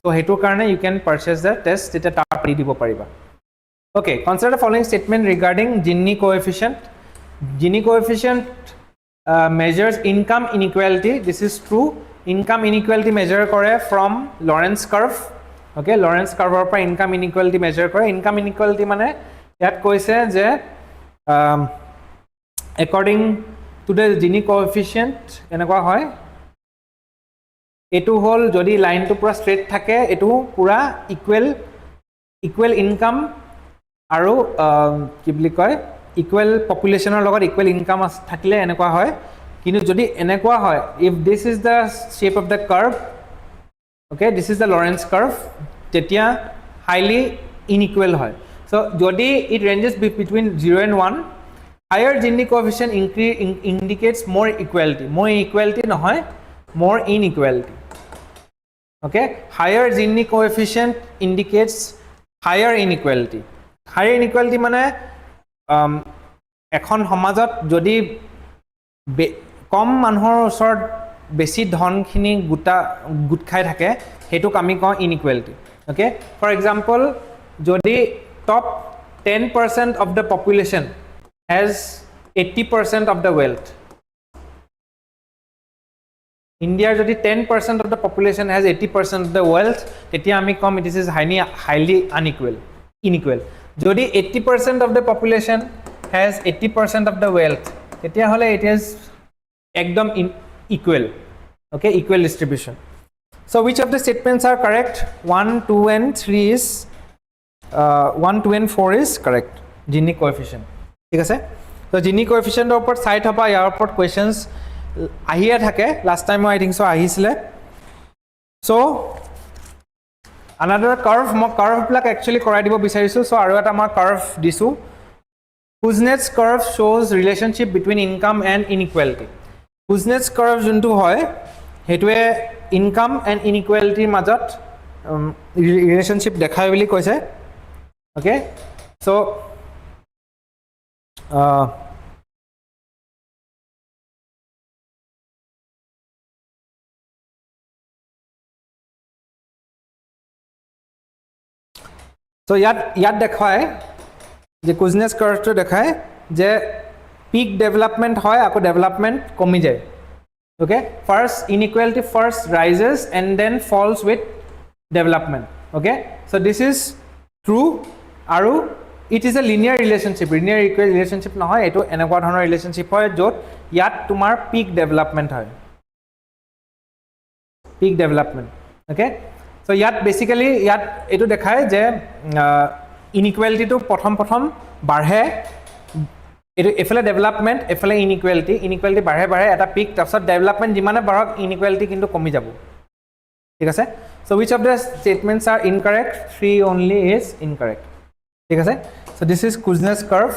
সো হেতুৰ কাৰণে U can purchase the taste যেটা তাৰ পৰি দিব পাৰিবা okay consider the following statement regarding জিনি কোএফিচিয়েন্ট Gini coefficient measures income inequality. This is true. Income inequality measure kore from Lorentz curve. Okay, Lorentz curve par income inequality measure kore. Income inequality mane yat koise je according to the Gini coefficient enekwa hoy. Etu hol jodi line to pura straight thake etu pura equal income aru ki boli koy equal population or logot equal income thakile enekwa hoy kintu jodi enekwa hoy if this is the shape of the curve okay this is the Lorentz curve tetia highly unequal hoy so jodi it ranges between 0 and 1 higher Gini coefficient indicates more equality nohoy more inequality okay higher Gini coefficient indicates higher inequality mane এখন সমাজত যদি কম মানুহৰ ওচৰত বেছি ধনখিনি গুট খাই থাকে হেতুক আমি কওঁ ইনইকুৱেলিটি ওকে ফৰ এক্সাম্পল যদি top 10% of the population has 80% of the wealth India যদি 10% of the population has 80% of the wealth তেতিয়া আমি কম it is highly unequal যদি 80% of the population has 80% of the wealth তেতিয়া হলে it is ekdom equal okay equal distribution so which of the statements are correct 1 2 and 3 is 1 2 and 4 is correct Gini coefficient ঠিক আছে so Gini coefficient opor side hoba yar opor questions ahia thake last time I think so ahisile so another curve mo curve plak actually korai dibo bisarisu so aru eta ma curve disu Kuznets curve shows relationship between income and inequality Kuznets curve juntu hoy hetue income and inequality majot relationship dekhai boli koise okay so so yat dekhai je Kuznets curve to dekhai je peak development hoy ako development komi jay okay first inequality first rises and then falls with development okay so this is true aru it is a linear relationship equal relationship nahoy eto enekwa dhonor relationship hoy jot yat tumar peak development hoy peak development okay so yat basically yat etu dekhai je inequality to prothom barhe etu efale development efale inequality barhe eta peak tapsot development jimane barok inequality kintu komi jabo ঠিক আছে so which of the statements are incorrect 3 only is incorrect ঠিক আছে so this is Kuznets curve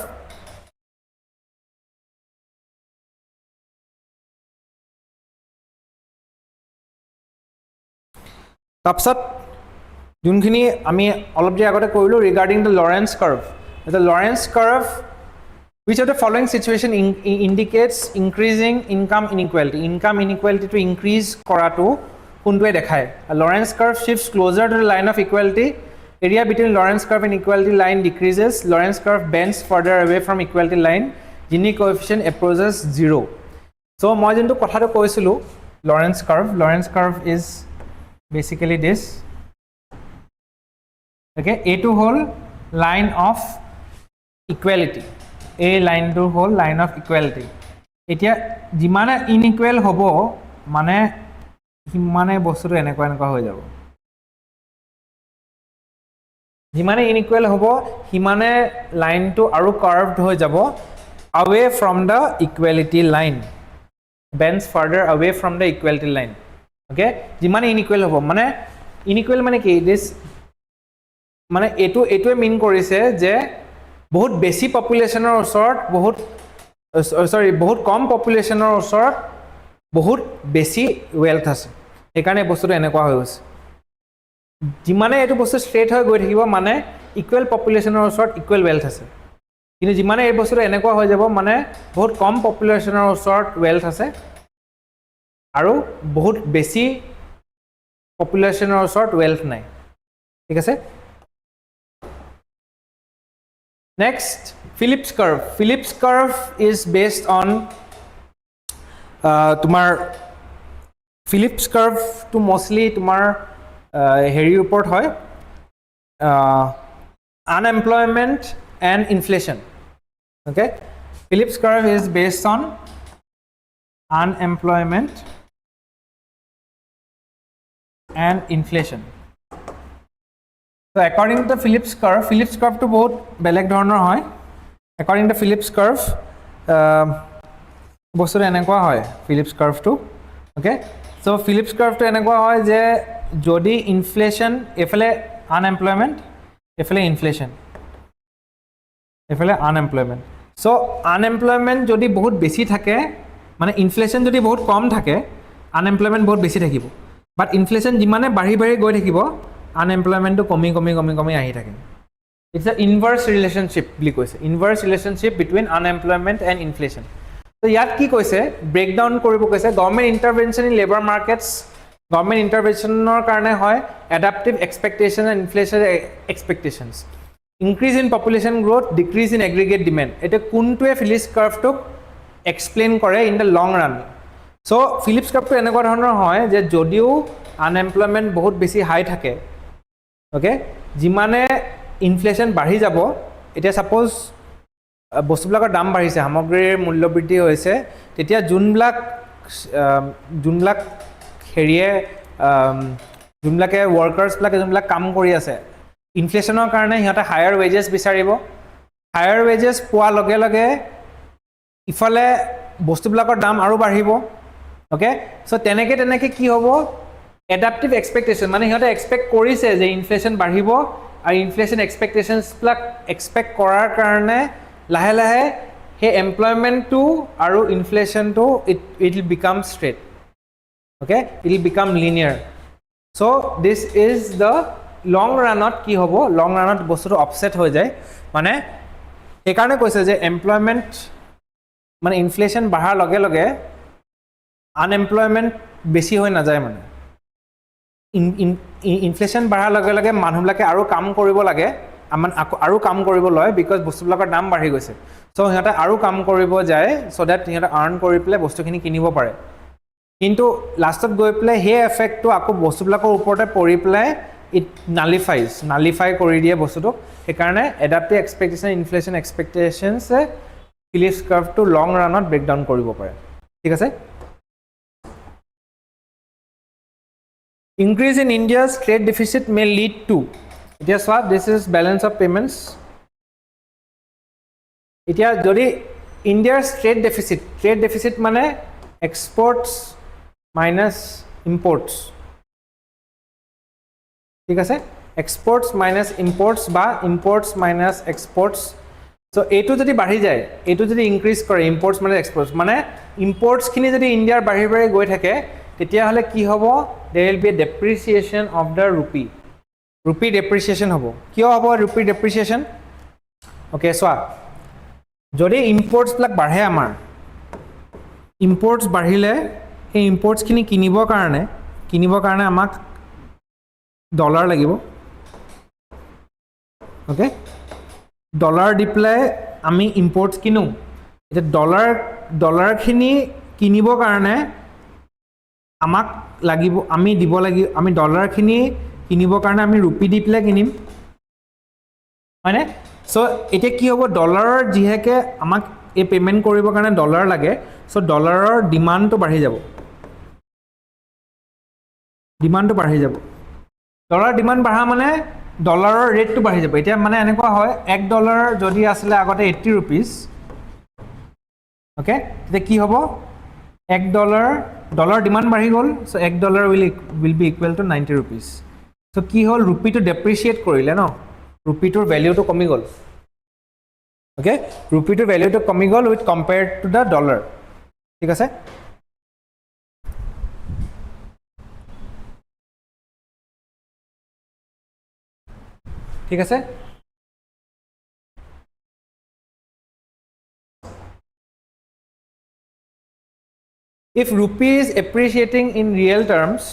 তাৰপিছত যোনখিনি আমি অলপ দি আগতে কৰিলো regarding the Lorentz curve which of the following situation indicates increasing income inequality to increase কৰাটো কোনটোৱে দেখায় Lorentz curve shifts closer to the line of equality area between Lorentz curve and equality line decreases Lorentz curve bends further away from equality line Gini coefficient approaches 0 so মই যোনটো কথাটো কৈছিলো Lorentz curve is basically this okay a2 whole line of equality a line to whole line of equality এতিয়া যিমানে ইনইকুৱেল হ'ব মানে সিমানে বস্তুটো এনেকুৱা হৈ যাব যিমানে ইনইকুৱেল হ'ব সিমানে লাইনটো আৰু কাৰ্ভড হৈ যাব away from the equality line bends further away from the equality line okay যিমানে ইনইকুৱেল হ'ব মানে ইনইকুৱেল মানে কি this মানে এটোৱে মিন কৰিছে যে বহুত বেছি পপুলেশনৰ ওচৰত বহুত কম পপুলেশনৰ ওচৰত বহুত বেছি ওয়েলথ আছে একাৰণে বস্তুটো এনেকুৱা হৈ গৈছে যিমানে এটো বস্তু স্ট্ৰেট হৈ গৈ থাকিব মানে ইকুৱেল পপুলেশনৰ ওচৰত ইকুৱেল ওয়েলথ আছে কিন্তু যিমানে এই বস্তুটো এনেকুৱা হৈ যাব মানে বহুত কম পপুলেশনৰ ওচৰত ওয়েলথ আছে আৰু বহুত বেছি পপুলেশনৰ ওচৰত ওয়েলথ নাই ঠিক আছে next Phillips curve is based on তোমার Phillips curve to mostly তোমার হেৰি report হয় unemployment and inflation okay Phillips curve is based on unemployment and inflation so according to Phillips curve to বহুত বেলেগ ধৰণৰ হয় according to Phillips curve বস্তুটো এনেকুৱা হয় Phillips curve to okay so Phillips curve to এনেকুৱা হয় যে যদি ইনফ্লেশন এফালে আনএমপ্লয়মেন্ট এফালে ইনফ্লেশন এফালে আনএমপ্লয়মেন্ট so আনএমপ্লয়মেন্ট যদি বহুত বেছি থাকে মানে ইনফ্লেশন যদি বহুত কম থাকে আনএমপ্লয়মেন্ট বহুত বেছি থাকিব বাট ইনফ্লেশন যিমানে বাঢ়ি গৈ থাকিব আনএমপ্লয়মেন্টটো কমি আহি থাকে it's a inverse relationship বুলি কৈছে inverse relationship between unemployment and inflation so ইয়াত কি কৈছে ব্ৰেকডাউন কৰিব কৈছে গভৰ্নমেন্ট ইন্টাৰভেনশন ইন লেবাৰ মাৰ্কেটস গভৰ্নমেন্ট ইন্টাৰভেনশনৰ কাৰণে হয় adaptive expectation and inflation expectations increase in population growth decrease in aggregate demand এটা কোনটোৱে Phillips curve টো এক্সপ্লেইন কৰে in the long run so Phillips curve টো এনেকুৱা ধৰণৰ হয় যে যদিও আনএমপ্লয়মেন্ট বহুত বেছি হাই থাকে ওকে যিমানে ইনফ্লেশন বাঢ়ি যাব এটা সাপোজ বস্তুবিলাকৰ দাম বাঢ়িছে সামগ্ৰীৰ মূল্য বৃদ্ধি হৈছে তেতিয়া যোনবিলাক হেৰিয়ে যোনবিলাকে ওয়াৰ্কাৰ্স বিলাকে যোনবিলাক কাম কৰি আছে ইনফ্লেশনৰ কাৰণে সিহঁতে হায়াৰ ওয়েজেস বিচাৰিব হায়াৰ ওয়েজেস পোৱা লগে লগে ইফালে বস্তুবিলাকৰ দাম আৰু বাঢ়িব ওকে সো তেনেকে কি হ'ব adaptive expectation মানে সিহঁতে এক্সপেক্ট কৰিছে যে ইনফ্লেশন বাঢ়িব আৰু ইনফ্লেশন এক্সপেক্টেশনস প্লাক এক্সপেক্ট কৰাৰ কাৰণে লাহে লাহে হে এমপ্লয়মেন্ট টু আৰু inflation too it will become straight okay it will become linear so this is the long run কি হ'ব long run বস্তুটো অফসেট হৈ যায় মানে এই কাৰণে কৈছে যে এমপ্লয়মেন্ট মানে ইনফ্লেশন বাঢ়াৰ লগে লগে আনএমপ্লয়মেন্ট বেছি হৈ নাযায় মানে ইনফ্লেশন বাঢ়াৰ লগে লগে মানুহবিলাকে আৰু কাম কৰিব লাগে আৰু কাম কৰিব লয় বিকজ বস্তুবিলাকৰ দাম বাঢ়ি গৈছে সো সিহঁতে আৰু কাম কৰিব যায় সো দ্যাট সিহঁতে আৰ্ন কৰি পেলাই বস্তুখিনি কিনিব পাৰে কিন্তু লাষ্টত গৈ পেলাই হে এফেক্টটো আকৌ বস্তুবিলাকৰ ওপৰতে পৰি পেলাই ইট নালিফাই কৰি দিয়ে বস্তুটো সেইকাৰণে adaptive expectation inflation expectations Phillips curve টো লং ৰানত ব্ৰেকডাউন কৰিব পাৰে ঠিক আছে Increase in India's trade deficit may lead to Yes, what this is balance of payments. Itia jodi India's trade deficit mane exports minus imports. ঠিক আছে exports minus imports বা imports minus exports so এইটো যদি বাঢ়ি যায় এইটো যদি increase কৰে ইম্পোৰ্টস মাইনাস এক্সপোৰ্টস মানে ইম্পোৰ্টসখিনি যদি ইণ্ডিয়াৰ বাঢ়ি বাঢ়ি গৈ থাকে তেতিয়াহ'লে কি হ'ব there will be a depreciation of the rupee rupee depreciation হ'ব কিয় হ'ব ৰুপি ডেপ্ৰিচিয়েশ্যন অ'কে চোৱা যদি ইম্পোৰ্টছবিলাক বাঢ়ে আমাৰ ইম্পোৰ্টছ বাঢ়িলে সেই ইম্পোৰ্টছখিনি কিনিবৰ কাৰণে আমাক ডলাৰ লাগিব অ'কে ডলাৰ দি পেলাই আমি ইম্পোৰ্টছ কিনো এতিয়া ডলাৰখিনি কিনিবৰ কাৰণে আমাক লাগিব আমি দিব লাগিব আমি ডলাৰখিনি কিনিবৰ কাৰণে আমি ৰুপি দি পেলাই কিনিম হয়নে চ' এতিয়া কি হ'ব ডলাৰৰ যিহেকে আমাক এই পে'মেণ্ট কৰিবৰ কাৰণে ডলাৰ লাগে চ' ডলাৰৰ ডিমাণ্ডটো বাঢ়ি যাব ডলাৰ ডিমাণ্ড বঢ়া মানে ডলাৰৰ ৰেটটো বাঢ়ি যাব এতিয়া মানে এনেকুৱা হয় $1 যদি আছিলে আগতে 80 rupees অ'কে তেতিয়া কি হ'ব $1 ডিমাণ্ড বাঢ়ি গ'ল চ' $1 will be equal to 90 rupees চ' কি হ'ল ৰুপিটো ডেপ্ৰিচিয়েট কৰিলে ন ৰুপিটোৰ ভেলিউটো কমি গ'ল অ'কে ৰুপিটোৰ ভেলিউটো কমি গ'ল with compared to the dollar ঠিক আছে ঠিক আছে if rupee is appreciating in real terms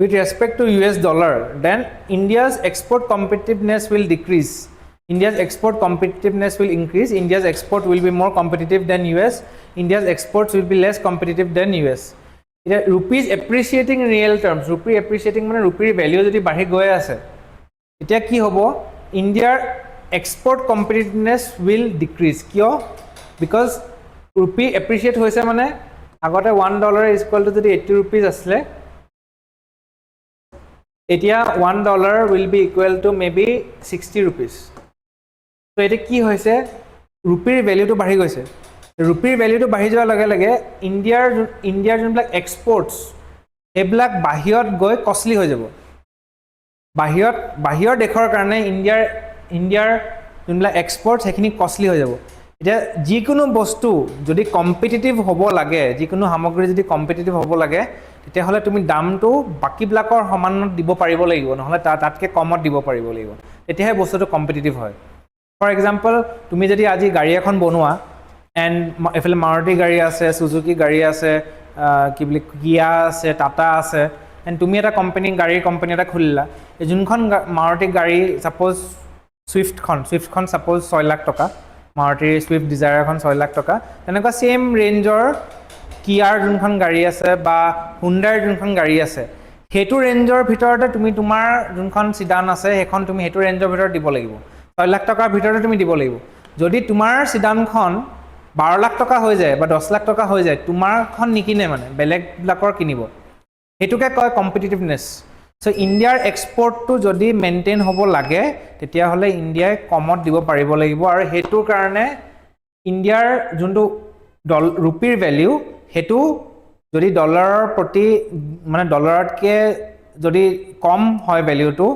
with respect to US dollar then India's export competitiveness will decrease India's export competitiveness will increase India's export will be more competitive than US India's exports will be less competitive than US rupee is appreciating in real terms rupee appreciating মানে rupee value যদি বাঢ়ি গৈ আছে এতিয়া কি হ'ব ইণ্ডিয়াৰ export competitiveness will decrease কিয় বিকজ ৰুপি এপ্ৰিচিয়েট হৈছে মানে আগতে $1 ইজ ইকুৱেল টু যদি 80 rupees আছিলে এতিয়া $1 will be equal to may be 60 rupees ত' এতিয়া কি হৈছে ৰুপিৰ ভেলিউটো বাঢ়ি গৈছে ৰুপিৰ ভেলিউটো বাঢ়ি যোৱাৰ লগে লগে ইণ্ডিয়াৰ যোনবিলাক এক্সপৰ্টছ সেইবিলাক বাহিৰত গৈ কষ্টলি হৈ যাব বাহিৰৰ দেশৰ কাৰণে ইণ্ডিয়াৰ যোনবিলাক এক্সপৰ্টছ সেইখিনি কষ্টলি হৈ যাব এতিয়া যিকোনো বস্তু যদি কম্পিটিটিভ হ'ব লাগে যিকোনো সামগ্ৰী যদি কম্পিটিটিভ হ'ব লাগে তেতিয়াহ'লে তুমি দামটো বাকীবিলাকৰ সমানত দিব পাৰিব লাগিব নহ'লে তাতকৈ কমত দিব পাৰিব লাগিব তেতিয়াহে বস্তুটো কম্পিটিটিভ হয় ফৰ এক্সাম্পল তুমি যদি আজি গাড়ী এখন বনোৱা এণ্ড এইফালে মাৰুতি গাড়ী আছে সুজুকি গাড়ী আছে কি বুলি কিয়া আছে টাটা আছে এণ্ড তুমি এটা গাড়ী কোম্পানী এটা খুলিলা যোনখন মাৰুতি গাড়ী ছাপ'জ ছুইফ্টখন ছাপ'জ 6 লাখ টকা মাৰুতিৰ ছুইফ্ট ডিজায়াৰখন 6 লাখ টকা তেনেকুৱা ছেইম ৰেঞ্জৰ কিয়াৰ যোনখন গাড়ী আছে বা হুণ্ডাৰ যোনখন গাড়ী আছে সেইটো ৰেঞ্জৰ ভিতৰতে তুমি তোমাৰ যোনখন চিডান আছে সেইখন তুমি সেইটো ৰেঞ্জৰ ভিতৰত দিব লাগিব 6 লাখ টকাৰ ভিতৰতে তুমি দিব লাগিব যদি তোমাৰ চিডানখন 12 লাখ টকা হৈ যায় বা 10 লাখ টকা হৈ যায় তোমাৰখন নিকিনে মানে বেলেগবিলাকৰ কিনিব সেইটোকে কয় কম্পিটিটিভনেছ চ' ইণ্ডিয়াৰ এক্সপৰ্টটো যদি মেইনটেইন হ'ব লাগে তেতিয়াহ'লে ইণ্ডিয়াই কমত দিব পাৰিব লাগিব আৰু সেইটোৰ কাৰণে ইণ্ডিয়াৰ যোনটো ৰুপিৰ ভেলিউ সেইটো যদি ডলাৰৰ প্ৰতি মানে ডলাৰতকৈ যদি কম হয় ভেলিউটো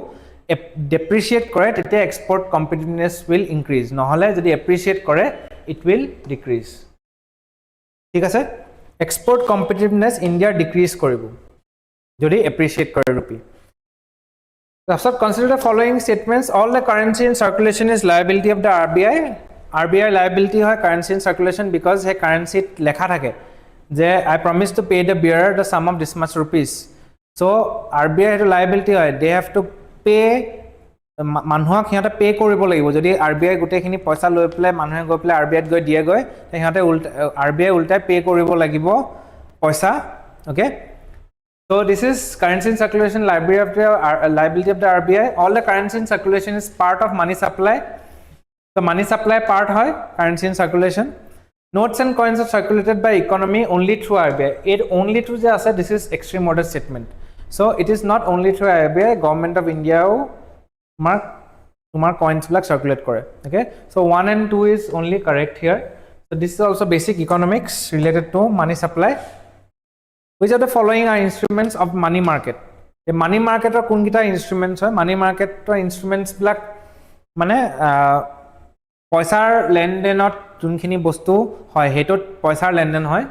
ডেপ্ৰিচিয়েট কৰে তেতিয়া এক্সপৰ্ট কম্পিটিটিভনেছ উইল ইনক্ৰিজ নহ'লে যদি এপ্ৰিচিয়েট কৰে ইট উইল ডিক্ৰিজ ঠিক আছে এক্সপৰ্ট কম্পিটিটিভনেছ ইণ্ডিয়াৰ ডিক্ৰিজ কৰিব যদি এপ্ৰিচিয়েট কৰে ৰুপি তাৰপিছত consider the following statements all the currency in circulation is liability of the RBI liability হয় কাৰেঞ্চি ইন চাৰ্কুলেশ্যন বিকজ সেই কাৰেঞ্চিত লেখা থাকে যে I promise to pay the bearer the sum of this much rupees so' RBI সেইটো liability হয় they have to pay মানুহক সিহঁতে পে কৰিব লাগিব যদি RBI গোটেইখিনি পইচা লৈ পেলাই মানুহে গৈ পেলাই RBIত গৈ দিয়েগৈ সিহঁতে RBI উল্টাই পে কৰিব লাগিব পইচা okay So this is currency in circulation liability of the RBI. All the currency in circulation is part of money supply. The money supply part hoy currency in circulation. Notes and coins are circulated by economy only through RBI. It only through the asset. This is extreme order statement. So it is not only through RBI. Government of India mark coins black circulate kore. Okay. So 1 and 2 is only correct here. So this is also basic economics related to money supply. Which of the following are instruments of money market? এই মানি মাৰ্কেটৰ কোনকিটা ইনস্ট্ৰুমেন্টছ হয় মানি মাৰ্কেটৰ ইনস্ট্ৰুমেন্টছ বিলাক মানে পইচাৰ লেনদেনত যোনখিনি বস্তু হয় হেটোত পইচাৰ লেনদেন হয়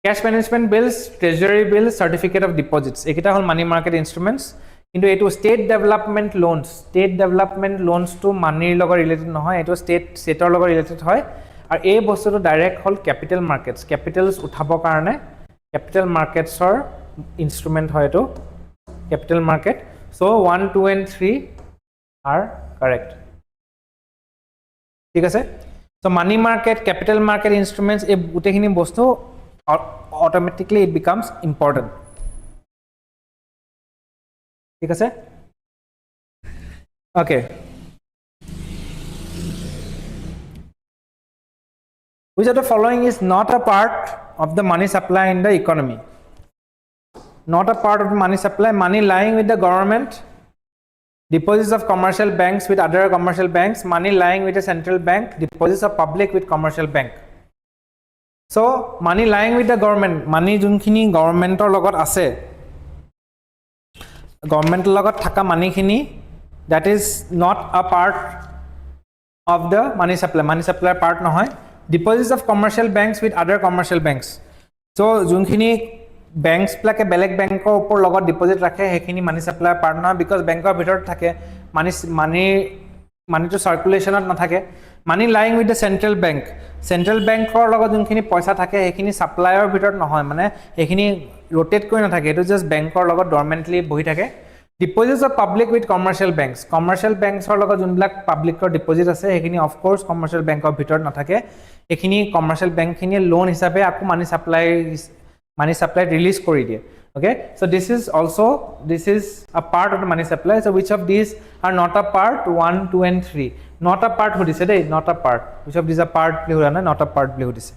cash management bills treasury bills certificate of deposits ekita hol money market instruments কিন্তু এটো state development loans to money লগত related নহয় এটো stateৰ লগত related হয় আৰু এই বস্তুটো ডাইৰেক্ট হল capital capitals উঠাবৰ কাৰণে capital marketsৰ instrument হয় এটো capital market so 1 2 and 3 are correct ঠিক আছে so money market capital market instruments এই গুটেখিনি বস্তু automatically it becomes important ঠিক আছে okay which of the following is not a part of the money supply in the economy not a part of the money supply money lying with the government deposits of commercial banks with other commercial banks money lying with a central bank deposits of public with commercial bank so money lying with the government money junkhini governmentor logot ase government logot thaka money khini that is not a part of the money supply part nohoy deposits of commercial banks with other commercial banks so junkhini banks plake belek bank opor logot deposit rakhe hekhini money supply part nohoy because bank or bhitor thake money to circulation ot na thake money lying with the central bank or logot junkhini paisa thake hekhini supplier bhitor nohoy mane hekhini rotate koi na thake eto just bank or logot dormantly bohi thake deposits of public with commercial banks or logot junblak public or deposit ase hekhini of course commercial bank or bhitor na thake hekhini commercial bank khini loan hisabe aku money supply release kori die okay so this is a part of the money supply so which of these are not a part 1 2 and 3 not a part hodise dei not a part which of these are part bli hora na not a part bli hodise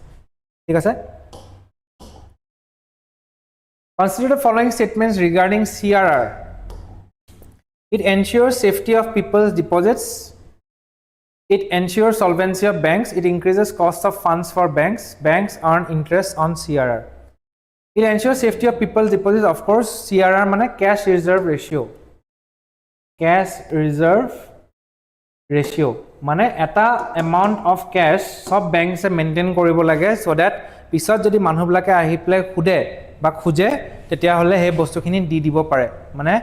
thik ase consider the following statements regarding crr it ensures safety of people's deposits it ensures solvency of banks it increases cost of funds for banks earn interest on crr it ensures safety of people's deposits of course crr mane cash reserve ratio mane eta amount of cash sob banks e maintain koribo lage so that pisot jodi manhu blake ahi play khude ba khuje tetia hole he bostu khini di dibo pare mane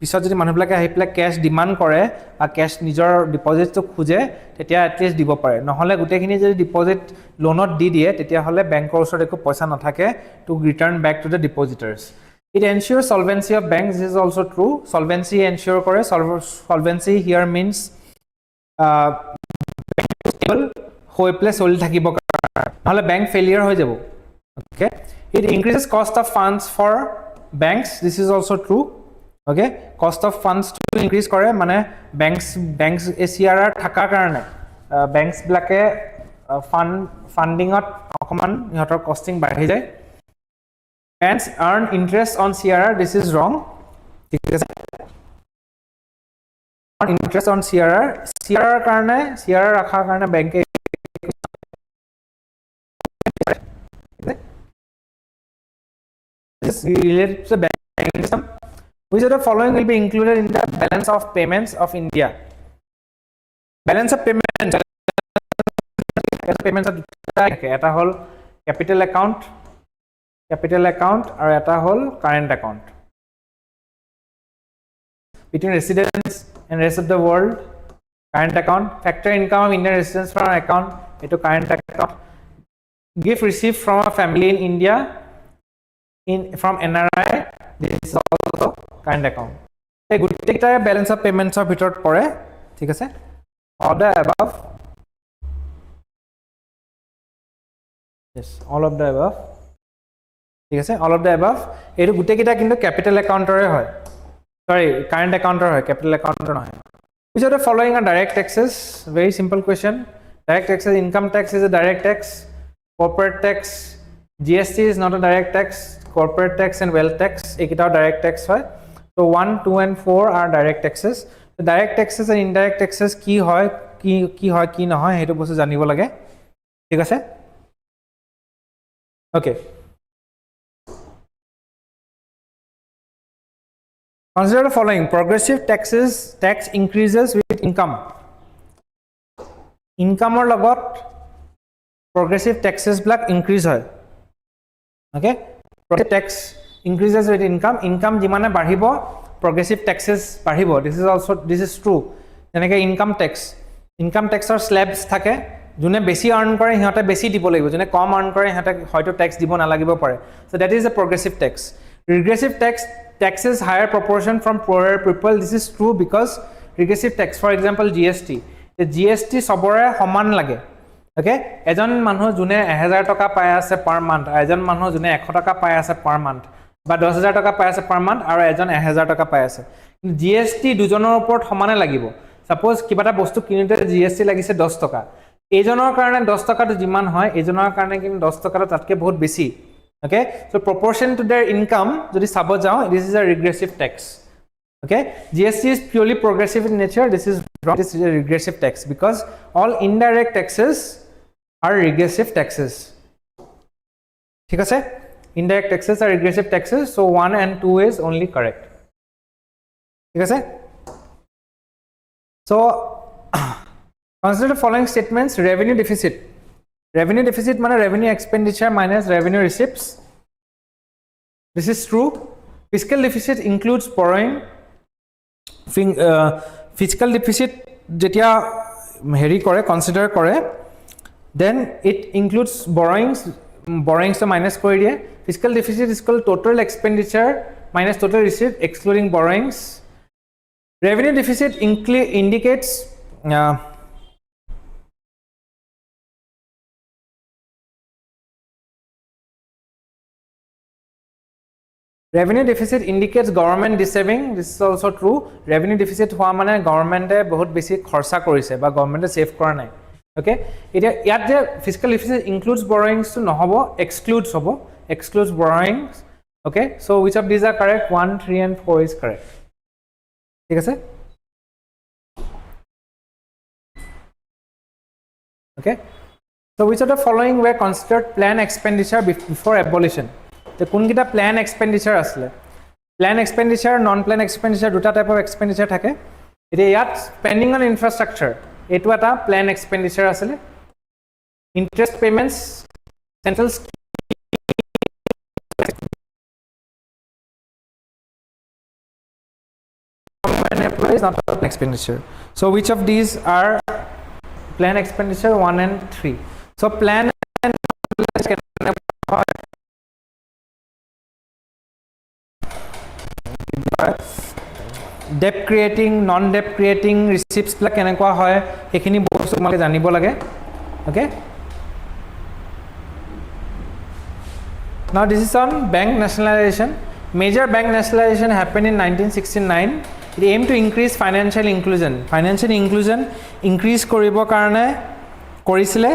pisot jodi manhu blake ahi play cash demand kore ba cash nijor deposit to khuje tetia at least dibo pare নহলে গুটে খিনি যদি deposit loanot di die tetia hole bank or eko paisa na thake to return back to the depositors it ensures solvency of banks this is also true solvency ensure kore solvency here means stable hoi place holi thakibo নহলে bank failure hoi jabo okay it increases cost of funds for banks this is also true okay cost of funds to increase kore mane banks ACRR thaka karone banks blake funding ot okoman ihotor costing badhi jay banks earn interest on crr this is wrong thik ase interest on crr karone crr rakha karone bank this related to banking system which of the following will be included in the balance of payments of India balance of payments eta hol capital account or eta hol current account between residents and rest of the world current account factor income of Indian residents from an account eto current account gift received from a family in India from NRI this is also current account এই গুটেটা balance of payments of ভিতৰত পৰে ঠিক আছে all the above yes all of the above ঠিক আছে all of the above এটো গুটেকিটা কিন্তু capital account ৰে হয় sorry current account ৰ হয় capital account ৰ নহয় which of the following are direct taxes very simple question direct taxes income tax is a direct tax corporate tax GST is not a direct tax corporate tax and wealth tax ekita direct tax hoy so 1 2 and 4 are direct taxes the direct taxes and indirect taxes ki hoy ki na hoy hetu bostu janibo lage thik ase okay Consider the following: progressive tax increases with income. Income or logot progressive taxes black increase hoy. Okay, progressive tax increases with income. Income jimane badhibo progressive taxes badhibo. This is true. Jeneke income tax or slabs thake june besi earn kore hihote besi dibo lagibo, june kom earn kore hihote hoyto tax dibo nalagibo pare. So that is a progressive tax. Regressive taxes higher proportion from poorer people. This is true because regressive tax, for example GST, the GST sobore saman lage. Okay, ejon manho june 1000 taka pai ase per month, ejon manho june 100 taka pai ase per month, ba 10000 taka pai ase per month aru ejon 1000 taka pai ase. GST dujonor upor samane lagibo. Suppose kibata bostu kinite GST lagise 10 taka, ejonor karone 10 taka to jiman hoy, ejonor karone kin 10 taka to tatke bahut beshi. Okay, so proportion to their income jodi sabo jao, this is a regressive tax. Okay, GST is purely progressive in nature. This is wrong. This is a regressive tax because all indirect taxes are regressive taxes. ঠিক আছে, indirect taxes are regressive taxes, so 1 and 2 is only correct. ঠিক আছে, so consider the following statements. Revenue deficit. Revenue deficit means revenue expenditure minus revenue receipts. This is true. Fiscal deficit includes borrowing. Fiscal deficit jetia heri kore consider kore, then it includes borrowings to minus kori die. Fiscal deficit is called total expenditure minus total receipt excluding borrowings. Revenue deficit indicates revenue deficit indicates government deceiving. This is also true. Revenue deficit hua mane government e bahut beshi khorcha korise ba government e save kora nai. Okay, yat je fiscal deficit includes borrowings to nohobo, excludes borrowings. Okay, so which of these are correct? 1, 3 and 4 is correct. ঠিক আছে, okay, so which of the following were considered planned expenditure before abolition? The kunkita plan expenditure asle. Plan expenditure, non-plan expenditure, duta type of expenditure thake. Ite yat spending on infrastructure, etu eta plan expenditure asle. Interest payments, central is not a plan expenditure. So which of these are plan expenditure? 1 and 3. So plan and debt creating, non debt creating receipts la kenekwa hoy ekhini bostu male janibo lage. Okay, now this is on bank nationalization. Major bank nationalization happened in 1969. It aimed to increase financial inclusion. Financial inclusion increase koribo karone korisile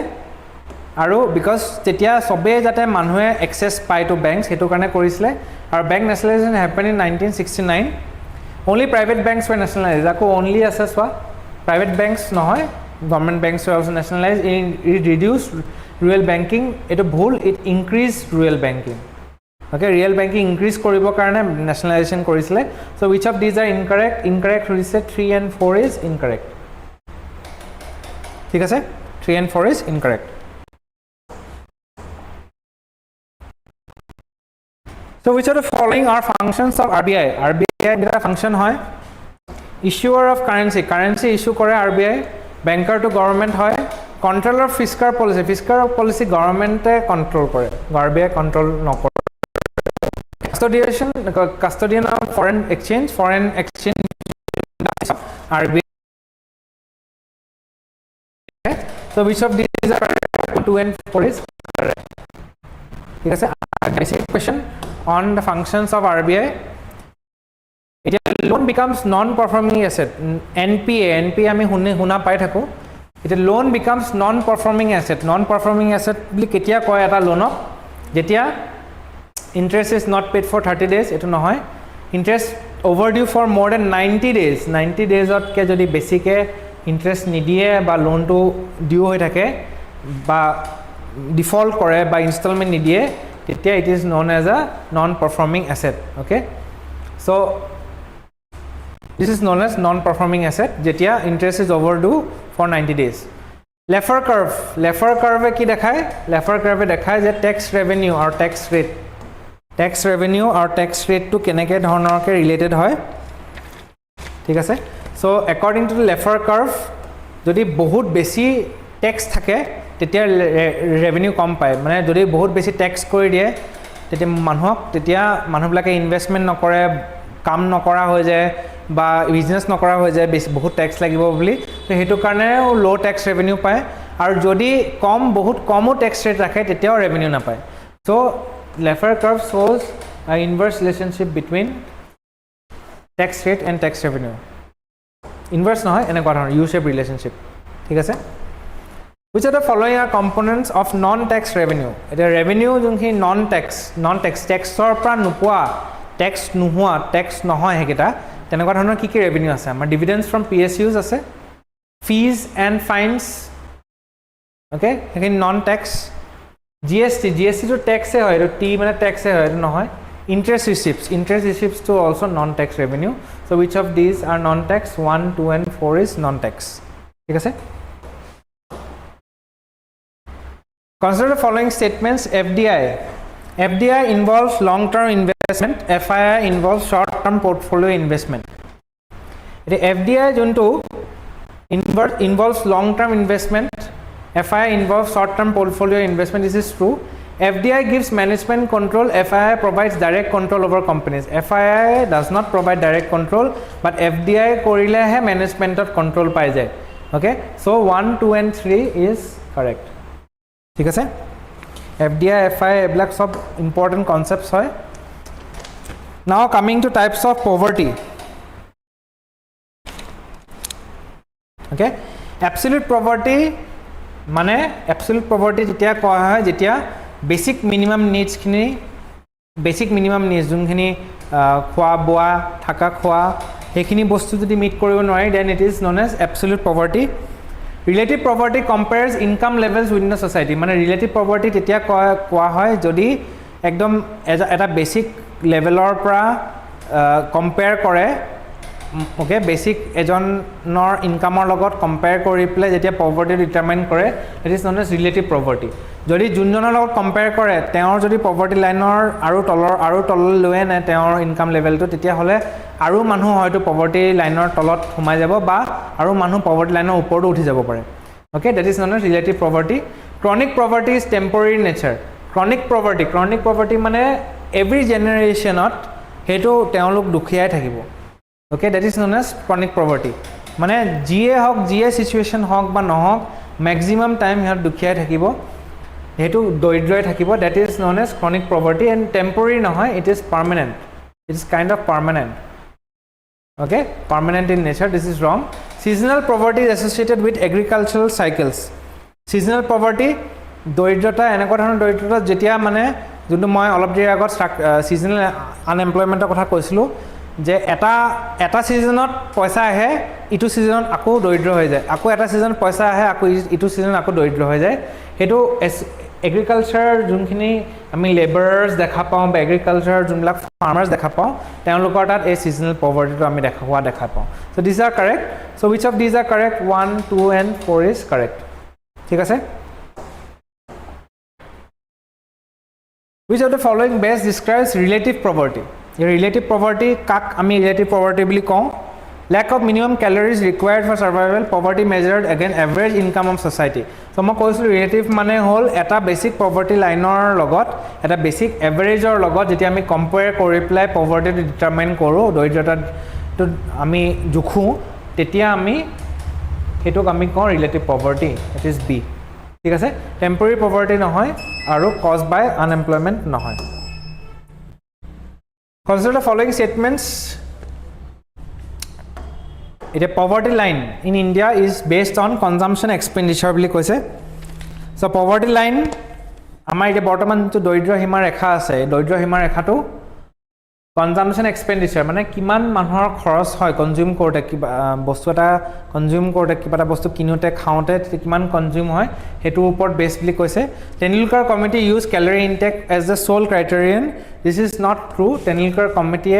aru because tetia sobe jate manhue access pai to banks hetu karone korisile. Our bank nationalization happened in 1969. Only private banks were nationalized. Ako only asaswa private banks nohoy, government banks were also nationalized. It reduced rural banking. It bhul, it increased rural banking. Okay, real banking increase koribo karone nationalization korisile. So which of these are incorrect? Incorrect hoise 3 and 4 is incorrect. ঠিক আছে, 3 and 4 is incorrect. So which of the following are functions of RBI? RBI is function hoy. Issuer of currency, currency issue kore RBI. Banker to government hoy. Controller of fiscal policy government control kore. RBI control no kore. Custodian of foreign exchange RBI. Okay. So which of these are 2 and 4 is correct. ঠিক আছে, basic question on the functions of RBI. Loan becomes non-performing asset. NPA আমি শুনা পাই থাকো. Loan becomes non-performing asset. Non-performing asset বুলি কেতিয়া কয় এটা লোনক? যেতিয়া interest is not paid for 30 days, etu নহয়. Interest overdue for more than 90 days. 90 days otke jodi besike interest নিদিয়ে বা লোনটো ডিউ হৈ থাকে বা default kore by installment nidiye, it is known as a non-performing asset. Okay, so This is known as non-performing asset যেতিয়া interest is overdue for 90 days. Laffer curve কি দেখায়? Laffer curve দেখায় যে tax revenue or tax rate to কেনেকে ধৰণৰকে related হয় ঠিক আছে so according to the Laffer curve যদি বহুত বেছি tax থাকে তেতিয়া revenue কম পায় মানে যদি বহুত বেছি tax কৰি দিয়ে তেতিয়া মানুহবিলাকে ইনভেষ্টমেন্ট নকৰে কাম নকৰা হৈ যায় বা বিজনেস নকৰা হৈ যায় বহুত ট্যাক্স লাগিব বুলি তো হেতু কাৰণে লো ট্যাক্স ৰেভিনিউ পায় আৰু যদি বহুত কমো ট্যাক্স ৰেট ৰাখে তেতিয়াও ৰেভিনিউ নাপায় so Laffer curve shows an inverse relationship between tax rate and tax revenue inverse নহয় এনেকুৱা ধৰণৰ U shape relationship ঠিক আছে which are the following are components of non tax revenue এটা revenue যোনখিনি non tax taxৰ পৰা নোপোৱা tax নোহোৱা tax নহয় হেকেটা তেনেকুৱা ধৰণৰ কি revenue আছে আমাৰ dividends from PSUs আছে fees and fines okay হেখিনি non tax GST to tax এ হয় T মানে tax এ হয় নহয় interest receipts to also non tax revenue so which of these are non tax 1 2 and 4 is non tax ঠিক আছে Consider the following statements FDI involves long term investment FII involves short term portfolio investment FDI junto involves long term investment FII involves short term portfolio investment this is true FDI gives management control FII provides direct control over companies FII does not provide direct control but FDI korile hai management of control pai jay okay so 1 2 and 3 is correct ঠিক আছে FDI FII ebulak sob important concepts hoy now coming to types of poverty okay absolute poverty মানে absolute poverty যেতিয়া কোৱা হয় যেতিয়া basic minimum needs যোনখিনি খোৱা বোৱা থাকা খোৱা হেখিনি বস্তু যদি মিট কৰিব নোৱাৰি then it is known as absolute poverty relative poverty compares income levels within the society মানে relative poverty তেতিয়া কোৱা হয় যদি একদম এটা বেসিক লেভেলৰ পৰা কম্পেয়াৰ কৰে ওকে বেসিক এজনৰ ইনকামৰ লগত কম্পেয়াৰ কৰি প্লে যেতিয়া পভাৰ্টি ডিটাৰমাইন কৰে it is known as relative poverty যদি জুনজনৰ লগত কম্পেয়াৰ কৰে তেওঁৰ যদি পভাৰ্টি লাইনৰ আৰু তললৈ লৈ নাই তেওঁৰ ইনকাম লেভেলটো তেতিয়া হলে আৰু মানুহ হয়তো পভাৰ্টি লাইনৰ তলত সোমাই যাব বা আৰু মানুহ পভাৰ্টি লাইনৰ ওপৰত উঠি যাব পাৰে okay that is known as relative poverty chronic poverty is temporary nature chronic poverty মানে এভৰি জেনেৰেশ্যনত হেতু তেওঁলোক দুখিয়াই থাকিব okay that is known as chronic poverty মানে GA situation হক বা নহক maximum time হিহঁত দুখিয়াই থাকিব হেতু দৰিদ্ৰই থাকিব that is known as chronic poverty and temporary নহয় it is permanent it is kind of permanent okay permanent in nature this is wrong seasonal poverty is associated with agricultural cycles seasonal poverty দৰিদ্ৰতা এনেকুৱা ধৰণৰ দৰিদ্ৰতা যেতিয়া মানে যোনটো মই অলপ দেৰি আগত seasonal unemployment কথা কৈছিলো যে এটা সিজনত পয়সা আহে ইটো সিজনত আকো দৰিদ্ৰ হৈ যায় আকো এটা সিজন পয়সা আহে আকো ইটো সিজন আকো দৰিদ্ৰ হৈ যায় হেতু এগ্ৰিকালচাৰ যোনখিনি আমি লেবাৰাৰ্স দেখা পাওঁ বা এগ্ৰিকালচাৰ যোনবিলাক ফাৰ্মাৰ্স দেখা পাওঁ তেওঁলোকৰ তাত এই সিজনাল পভাৰ্টিটো আমি দেখা পাওঁ so this are correct so which of these are correct 1 2 and 4 is correct ঠিক আছে which of the following best describes relative poverty relative poverty কাক আমি relative poverty বুলি কওঁ lack of minimum calories required for survival poverty measured against average income of society so মই কৈছো relative মানে হল এটা বেসিক poverty লাইনৰ লগত এটা বেসিক এভাৰেজৰ লগত যেতিয়া আমি কম্পেয়াৰ কৰি প্লাই poverty ডিটাৰমাইন কৰো দৰিদ্ৰতাটো আমি জুখো তেতিয়া আমি হেতুক আমি কওঁ relative poverty it is B ঠিক আছে temporary poverty নহয় আৰু caused by unemployment নহয় Consider the following statements. A poverty line in India is based on consumption expenditure. So poverty line, আমাৰ এতিয়া বৰ্তমান যে দৰিদ্ৰ সীমা ৰেখা আছে দৰিদ্ৰ সীমা ৰেখাটো consumption expenditure মানে কিমান মানুহৰ খৰচ হয় কনজিউম কৰোতে কিবা বস্তু এটা কনজিউম কৰোতে কিবা এটা বস্তু কিনোতে খাওতে কিমান কনজিউম হয় হেতু ওপৰত বেস বুলি কৈছে Tenulkar committee use calorie intake as the sole criterion this is not true Tenulkar committee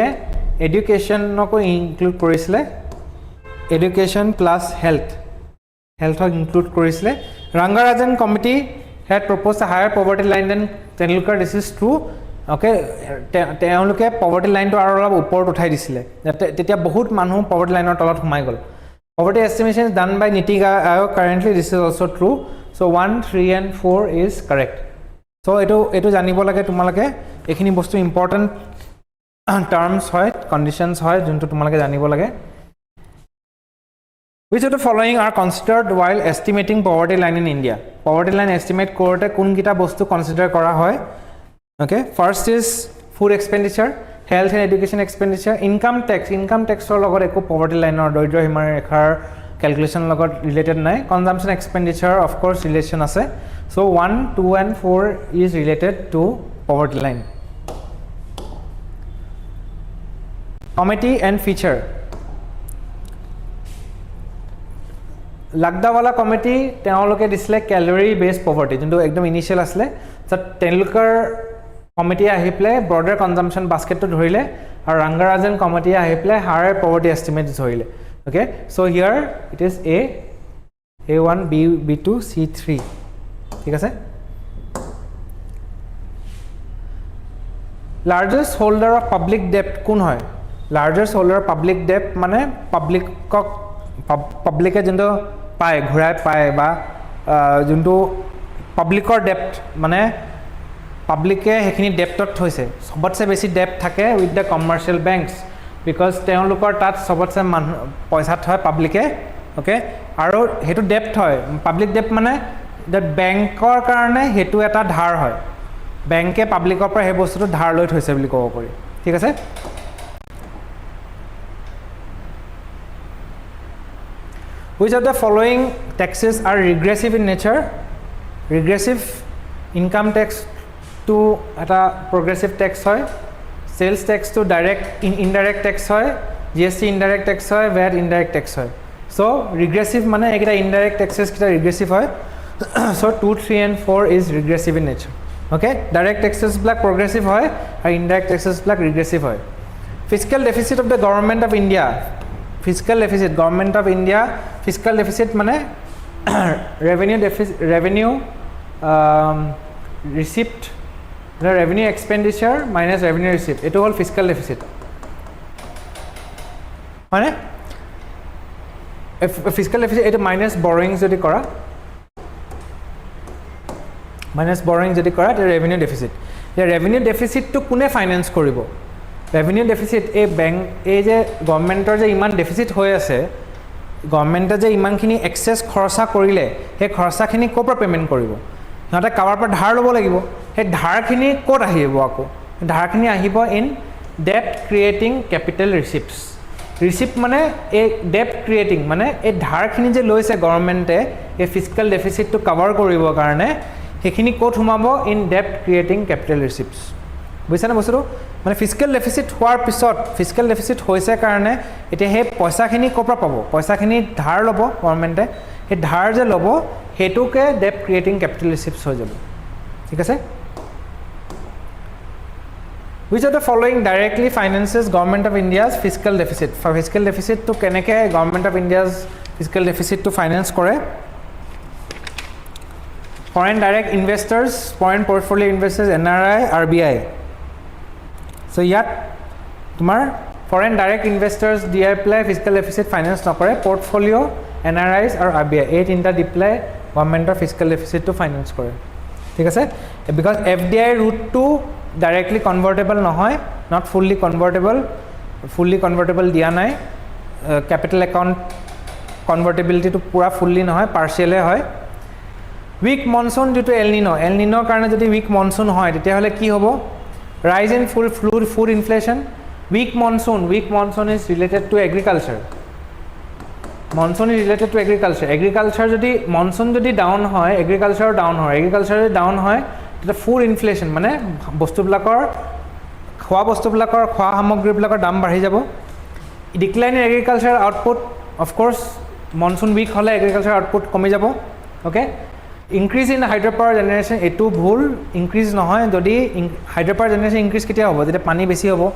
এডুকেশ্যনকো ইনক্লুড কৰিছিলে এডুকেশ্যন প্লাছ হেল্থক ইনক্লুড কৰিছিলে Rangarajan committee had proposed a higher poverty line than তেওঁলোকৰ this is true okay তেওঁলোকে poverty line to আৰু অলপ ওপৰত উঠাই দিছিলে তেতিয়া বহুত মানুহ poverty line ৰ তলত সোমাই গল poverty estimation is done by Niti Aayog currently this is also true so 1 3 and 4 is correct so এটো জানিব লাগে তোমালোকে এখিনি বস্তু ইম্পৰ্টেন্ট টার্মস হয় কন্ডিশনস হয় যোনটো তোমালোকে জানিব লাগে Which of the following are considered while estimating poverty line in India? Poverty line estimate korte kun kita bostu consider kora hoy. Okay, first is food expenditure, health and education expenditure, income tax. Income tax or logot eko poverty line or doidro himar rekhar calculation logot related nai. Consumption expenditure of course relation ase. So 1, 2 and 4 is related to poverty line. Committee and feature. Lakdawala committee তেওঁলোকে দিছিলে calorie based poverty যোনটো একদম initial আসলে তেওঁলোকৰ committee আহি play broader consumption basket to ধৰিলে আৰু ৰাংগাৰাজন committee আহি প্লে higher poverty estimate ধৰিলে okay so here it is A1 B2 C3 ঠিক আছে largest holder of public debt কোন হয় largest holder of public debt মানে public যোনটো পায় ঘূৰাই পায় বা যোনটো পাব্লিকৰ ডেপ্ট মানে পাব্লিকে হেখিনি ডেপ্টত হৈছে সবতছে বেছি ডেপ্ট থাকে উইথ দ্য কমাৰ্শিয়েল বেংকস বিকজ তেওঁলোকৰ তাত সবতছে পইচা থয় পাব্লিকে ওকে আৰু হেতু ডেপ্ট হয় পাব্লিক ডেপ্ট মানে দ্য বেংকৰ কাৰণে হেতু এটা ধাৰ হয় বেংকে পাব্লিকৰ পৰা হে বস্তুটো ধাৰ লৈ থৈছে বুলি ক'ব পাৰি ঠিক আছে Which of the following taxes are regressive in nature? Regressive income tax to eta progressive tax hoy, sales tax to direct indirect tax hoy, GST indirect tax hoy, VAT indirect tax hoy. So regressive mane ekita indirect taxes kita regressive hoy. So 2, 3 and 4 is regressive in nature. Okay? Direct taxes black progressive hoy, and indirect taxes black regressive hoy. Fiscal deficit of the government of India. Fiscal deficit government of India fiscal deficit mane revenue deficit revenue receipt the revenue expenditure minus revenue receipt eto hol fiscal deficit mane fiscal deficit eto minus borrowings jodi kora the revenue deficit the revenue deficit to kune finance koribo revenue deficit a bank a je government je iman deficit hoy ase government je iman khini excess khorsa korile he khorsa khini kopra payment koribo hota kabar par dhar lobo lagibo he dhar khini kot ahibo ako dhar khini ahibo in debt creating capital receipts receipt mane a debt creating mane e dhar khini je loise government e fiscal deficit to cover koribo karone he khini kot humabo in debt creating capital receipts বুঝছানে বস্তুটো মানে fiscal deficit হোৱাৰ পিছত fiscal deficit হৈছে কাৰণে এতিয়া হে পইচাখিনি কপৰা পাব পইচাখিনি ধাৰ ল'ব গভৰ্ণমেণ্টে হে ধাৰ যে ল'ব হেতুকে ডেট ক্ৰিয়েটিং কেপিটেল ৰিচিপ্টছ হৈ যাব ঠিক আছে Which of the following directly finances government of India's fiscal deficit? For fiscal deficit to keneke government of India's fiscal deficit to finance kore foreign direct investors foreign portfolio investors NRI RBI So yat tumar foreign direct investors DI fiscal deficit finance nokore portfolio NRIs or RBI 8 inta deploy government or fiscal deficit to finance kore ঠিক আছে because FDI route to directly convertible নহয় not fully convertible dia nai capital account convertibility to pura fully নহয় partial হয় weak monsoon due to El Nino karone jodi weak monsoon hoy tetia hole ki hobo rise in food inflation weak monsoon is related to agriculture agriculture jodi monsoon jodi down hoy agriculture down hoy the food inflation mane bostu blakor khwa samogri blakor dam bari jabo decline in agriculture output of course monsoon weak hole agriculture output komi jabo okay increase in hydropower generation etu bhul increase nohoy jodi hydropower generation increase ketia hobo jete pani beshi hobo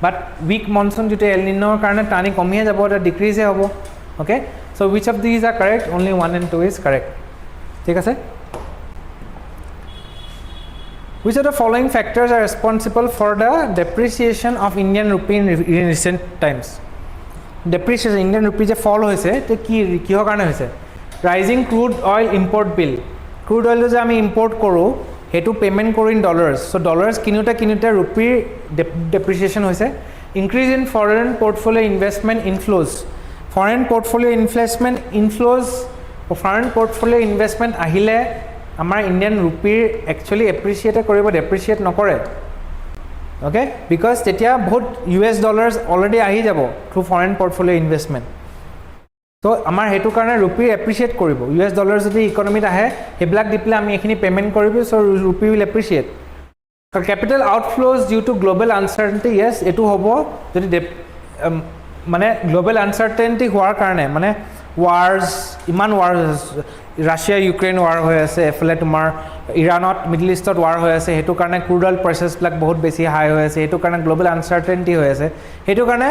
but week monsoon যেটো L নিনোৰ কাৰণে টানি কমিয়ে যাব এটা ডিক্ৰিজে হ'ব okay so which of these are correct only 1 and 2 is correct ঠিক আছে which of the following factors are responsible for the depreciation of Indian rupee in recent times depreciation Indian rupee যে fall হৈছে তে কিহৰ কাৰণে হৈছে rising crude oil import bill crude oil যে আমি import কৰো হেতু পেমেন্ট কৰো ইন ডলাৰ্স সো ডলাৰ্স কিনুটা ৰুপিৰ depreciation হৈছে increase in foreign portfolio investment inflows foreign portfolio investment আহিলে আমাৰ ইন্ডিয়ান ৰুপিৰ একচুয়ালি এপ্ৰিশিয়েট কৰিব ডেপ্ৰিশিয়েট নকৰে okay because তেতিয়া বহুত US dollars already আহি যাব through foreign portfolio investment so আমাৰ হেতু কাৰণে ৰুপি এপ্ৰিশিয়েট কৰিব US dollars যদি ইকনমিত আহে হেবিলাক দিপলে আমি এখিনি পেমেন্ট কৰিব so rupee will appreciate capital outflows due to global uncertainty yes এটো হ'ব যদি মানে গ্লোবাল আনসাৰ্টেনিটি হোৱাৰ কাৰণে মানে ওয়াৰ্স ইমান ওয়াৰ ৰাছিয়া ইউক্ৰেইন ওয়াৰ হৈ আছে এফালে তোমাৰ ইৰাণত মিডল ইষ্টত ওয়াৰ হৈ আছে হেতু কাৰণে ক্ৰুড অইল প্ৰাইচেছ বিলাক বহুত বেছি হাই হৈ আছে হেতু কাৰণে গ্লোবাল আনসাৰ্টেনিটি হৈ আছে হেতু কাৰণে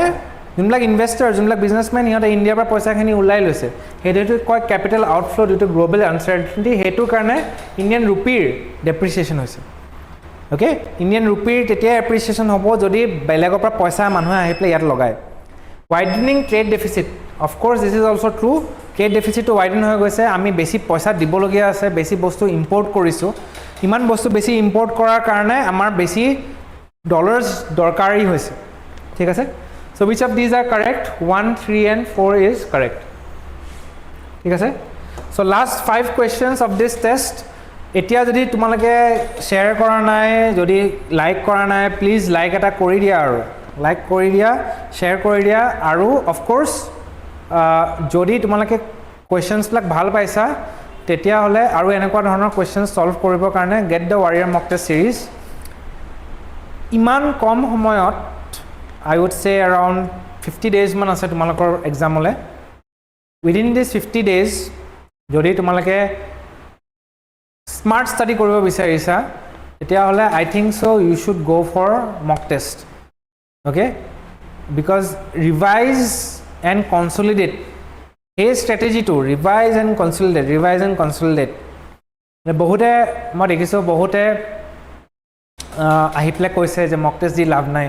যোনবিলাক ইনভেষ্টৰ যোনবিলাক বিজনেছমেন ইহঁতে ইণ্ডিয়াৰ পৰা পইচাখিনি ওলাই লৈছে হেতু কয় capital outflow due to global uncertainty হেতু কাৰণে ইণ্ডিয়ান ৰুপিৰ ডেপ্ৰিচিয়েচন হৈছে ওকে ইণ্ডিয়ান ৰুপিৰ তেতিয়া এপ্ৰিচিয়েচন হ'ব যদি বেলেগৰ পৰা পইচা মানুহে আহি প্লে ইয়াত লগায় widening trade deficit of course this is also true trade deficit to widen হৈ গৈছে আমি বেছি পইচা দিবলগীয়া আছে বেছি বস্তু ইম্পোৰ্ট কৰিছো ইমান বস্তু বেছি ইম্পোৰ্ট কৰাৰ কাৰণে আমাৰ বেছি ডলাৰ্স দৰকাৰী হৈছে ঠিক আছে so which of these are correct 1 3 and 4 is correct ঠিক আছে so last 5 questions of this test এতিয়া যদি তোমালোকে শেয়াৰ কৰা নাই যদি লাইক কৰা নাই প্লিজ লাইক এটা কৰি দিয়া আৰু লাইক কৰি দিয়া শেয়াৰ কৰি দিয়া আৰু অফ কোৰ্স যদি তোমালোকে কোৱেশ্চনছ বিলাক ভাল পাইছা তেতিয়া হলে আৰু এনেকুৱা ধৰণৰ কোৱেশ্চন সলভ কৰিব কাৰণে get the warrior mock test series ইমান কম সময়ত I would say around 50 days মান আছে তোমালোকৰ এক্সামলে উইদিন দিস 50 ডেজ যদি তোমালোকে স্মাৰ্ট ষ্টাডি কৰিব বিচাৰিছা তেতিয়া হলে I think so you should go for mock test okay because revise and consolidate a strategy to revise and consolidate বহুতে মই দেখিছো বহুতে আহিপলে কৈছে যে মক টেষ্ট দি লাভ নাই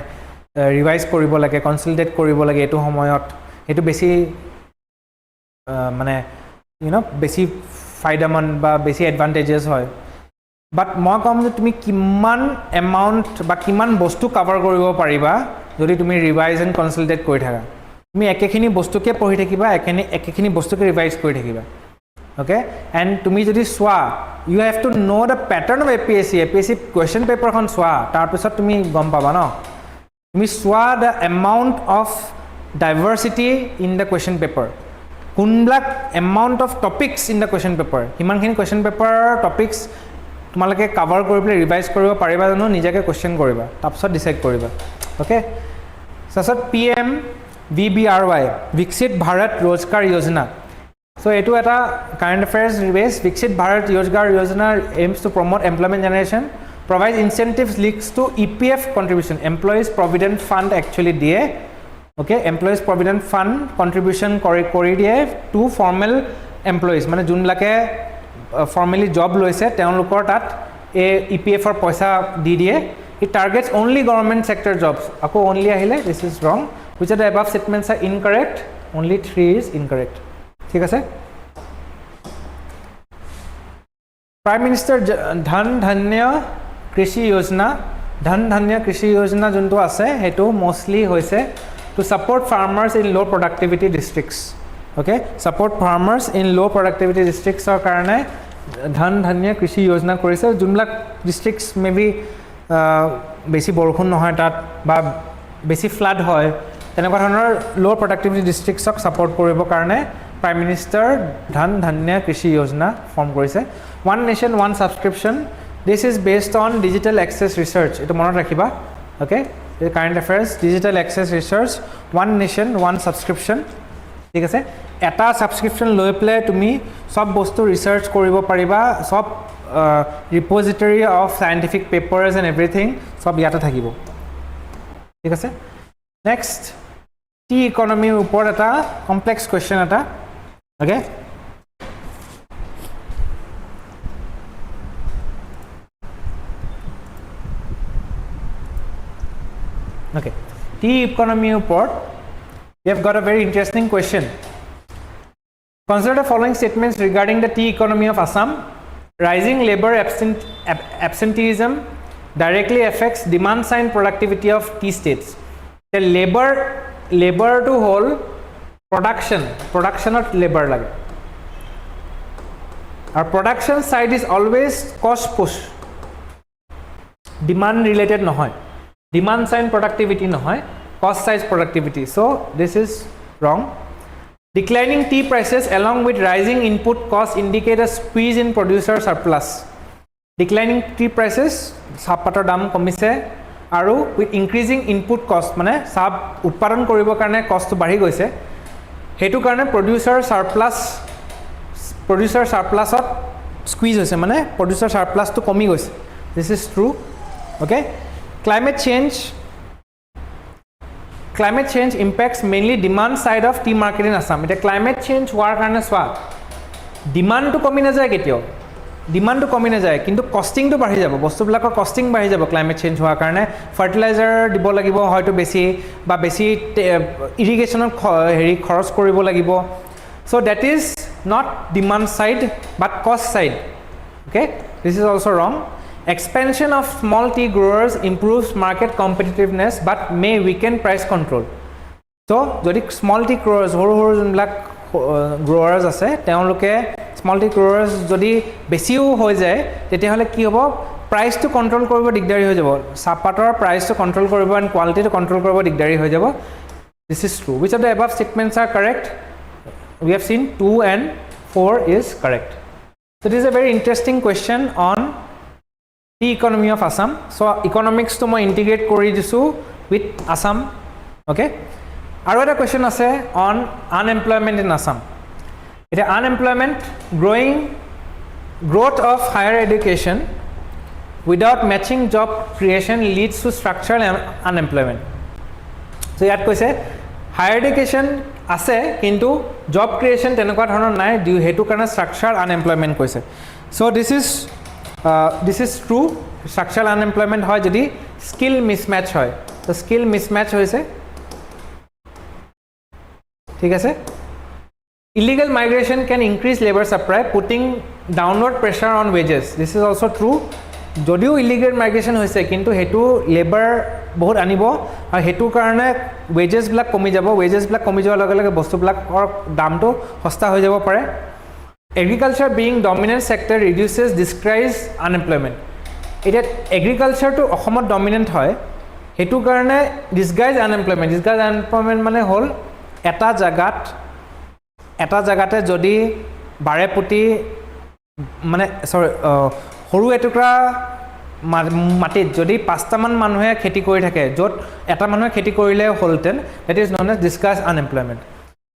ৰিভাইজ কৰিব লাগে কনসলিডেট কৰিব লাগে এটো সময়ত এটো বেছি মানে ইউ নো বেছি ফাইদামান বা বেছি এডভান্টেজেস হয় বাট মই কম যে তুমি কিমান এমাউন্ট বা কিমান বস্তু কভাৰ কৰিব পাৰিবা যদি তুমি ৰিভাইজ এণ্ড কনসলিডেট কৰি থাকা তুমি একেখিনি বস্তুকে পঢ়ি থাকিবা একেখিনি বস্তুকে ৰিভাইজ কৰি থাকিবা ওকে এণ্ড তুমি যদি সোৱা you have to know the pattern of APSC question পেপাৰখন সোৱা তাৰপিছত তুমি গম পাবা ন তুমি সোৱা the amount of diversity in the question paper কোনবিলাক amount of topics in the question paper কিমানখিনি কুৱেশ্যন পেপাৰ টপিকছ তোমালোকে কভাৰ কৰি পেলাই ৰিভাইজ কৰিব পাৰিবা জানো নিজকে কুৱেশ্যন কৰিবা তাৰপিছত ডিসাইড কৰিবা ओके ससत पीएम वीबीआरवाई विकसित भारत रोजगार योजना सो एटू एटा current affairs base Viksit Bharat Rozgar Yojana aims to promote employment generation provide incentives links to EPF contribution employees provident fund actually दिए okay employees provident fund contribution কৰি দিয়ে टू फॉर्मल एम्प्लॉयज माने जोनलाके फॉर्मली जॉब লৈছে তেওঁলোকৰ তাত এ ईपीएफৰ পইচা দি দিয়ে It targets only government sector jobs. Ako only ahile, this is wrong. Which of the above statements are incorrect? Only 3 is incorrect. ठीक है Prime Minister Dhan Dhanya Krishi Yojana junto ase hetu mostly hoise to support farmers in low productivity districts. Okay, support farmers in low productivity districts or karane Dhan Dhanya Krishi Yojana korise junlak districts maybe বেছি বৰষুণ নহয় তাত বা বেছি flood হয় তেনেকুৱা ধৰণৰ লো প্ৰডাক্টিভিটি ডিস্ট্ৰিক্টছক সাপোৰ্ট কৰিব কাৰণে prime minister Dhan Dhaanya Krishi Yojana form কৰিছে one nation one subscription this is based on digital access research এটো মনত ৰাখিবা okay current affairs digital access research one nation one subscription ঠিক আছে এটা সাবস্ক্ৰিপশ্যন লৈ প্লে তুমি সব বস্তু ৰিসাৰ্চ কৰিব পাৰিবা সব repository of scientific papers and everything সব ইয়াতে থাকিব ঠিক আছে Next, tea economy উপর এটা complex question এটা. Okay? Okay. Tea economy উপর we have got a very interesting question. Consider the following statements regarding the tea economy of Assam. Rising labor absenteeism directly affects demand side productivity of tea states. The labor to whole production of labor lage. Our production side is always cost push. Demand related nohoy. Demand side productivity nohoy. Cost side productivity. So this is wrong. Declining tea prices along with rising input costs indicate a squeeze in producer surplus. Declining tea prices sappator dam komise aru with increasing input cost mane sab utpadon koribo karone cost to bari goise hetu karone producer surplus ot squeeze hoise mane producer surplus to komi goise. This is true. Okay. Climate change impacts mainly demand side of tea market in Assam. Ite climate change hoar karone swa demand to komi na jay ketio demand to komi na jay kintu costing to bari jabo bostu bilakor costing bari jabo climate change hoar karone fertilizer dibo lagibo hoyto besi ba besi irrigation heri kharos koribo lagibo. So that is not demand side but cost side. Okay, this is also wrong. Expansion of small tea growers improves market competitiveness but may weaken price control. So jodi small tea growers horu junlak growers ase teoloke small tea growers jodi besiu hoi jay tete hole ki hobo price to control koribo digdari hoi jabo sapator price to control koribo and quality to control koribo digdari hoi jabo. This is true. Which of the above statements are correct? We have seen 2 and 4 is correct. So this is a very interesting question on tea economy of Assam. So economics to moi integrate kori disu with Assam. Okay. Aru eta question ase on unemployment in Assam. Ita unemployment growth of higher education without matching job creation leads to structural unemployment. So yat koise higher education ase kintu job creation tenokwa dhonor nai due hetu karone structural unemployment koise. So this is true. Structural unemployment hoy jodi skill mismatch hoy. So skill mismatch hoise thik ase. Illegal migration can increase labor supply putting downward pressure on wages. This is also true. Jodio illegal migration hoise kintu hetu labor bahut anibo ar hetu karone wages blak komi jabo wages blak komi jawa lage lage bostu blak or dam to hosta hoi jabo pare. Agriculture being dominant sector reduces disguised unemployment. It agriculture to Assam dominant hoy hetu karone disguised unemployment mane hol eta jagate jodi bare puti mane sorry horu etukra matit jodi 5ta man manuhe kheti kori thake jot eta manuhe kheti korile holten that is known as disguised unemployment.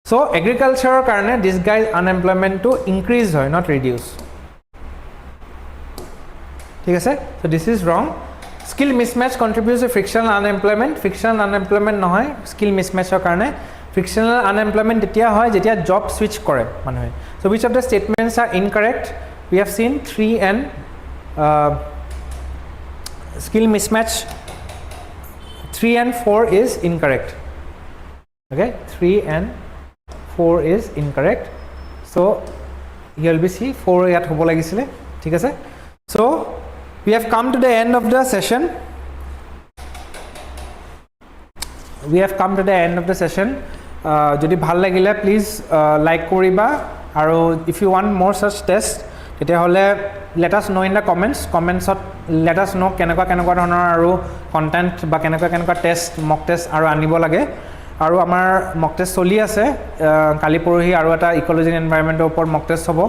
So agriculture karone disguised unemployment to increase hoy not reduce. ঠিক আছে. So this is wrong. Skill mismatch contributes to frictional unemployment. Frictional unemployment নহয় skill mismatch er karone frictional unemployment etia hoy jetia job switch kore manuhe. So which of the statements are incorrect? We have seen 3 and skill mismatch 3 and 4 is incorrect. Okay, 3 and 4 is incorrect. So here will be see 4 yat hobo lagisile thik ase. So we have come to the end of the session. Jodi bhal lagile please like koriba aru if you want more such test tete hole let us know in the comments let us know kenekwa dhonor aru content ba kenekwa test mock test aru anibo lage aru amar mock test choli ase kali porohi aru eta ecology and environment opor mock test hobo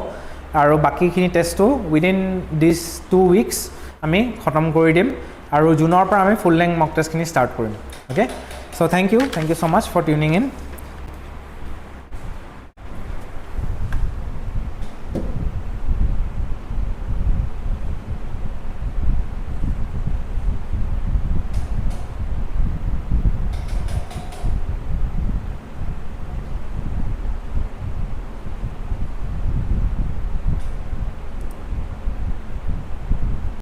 aru baki khini test to within these 2 weeks আমি খতম কৰি দিম আৰু জুনৰ পৰা আমি ফুল length মক test খিনি start কৰিম. Okay, so thank you so much for tuning in.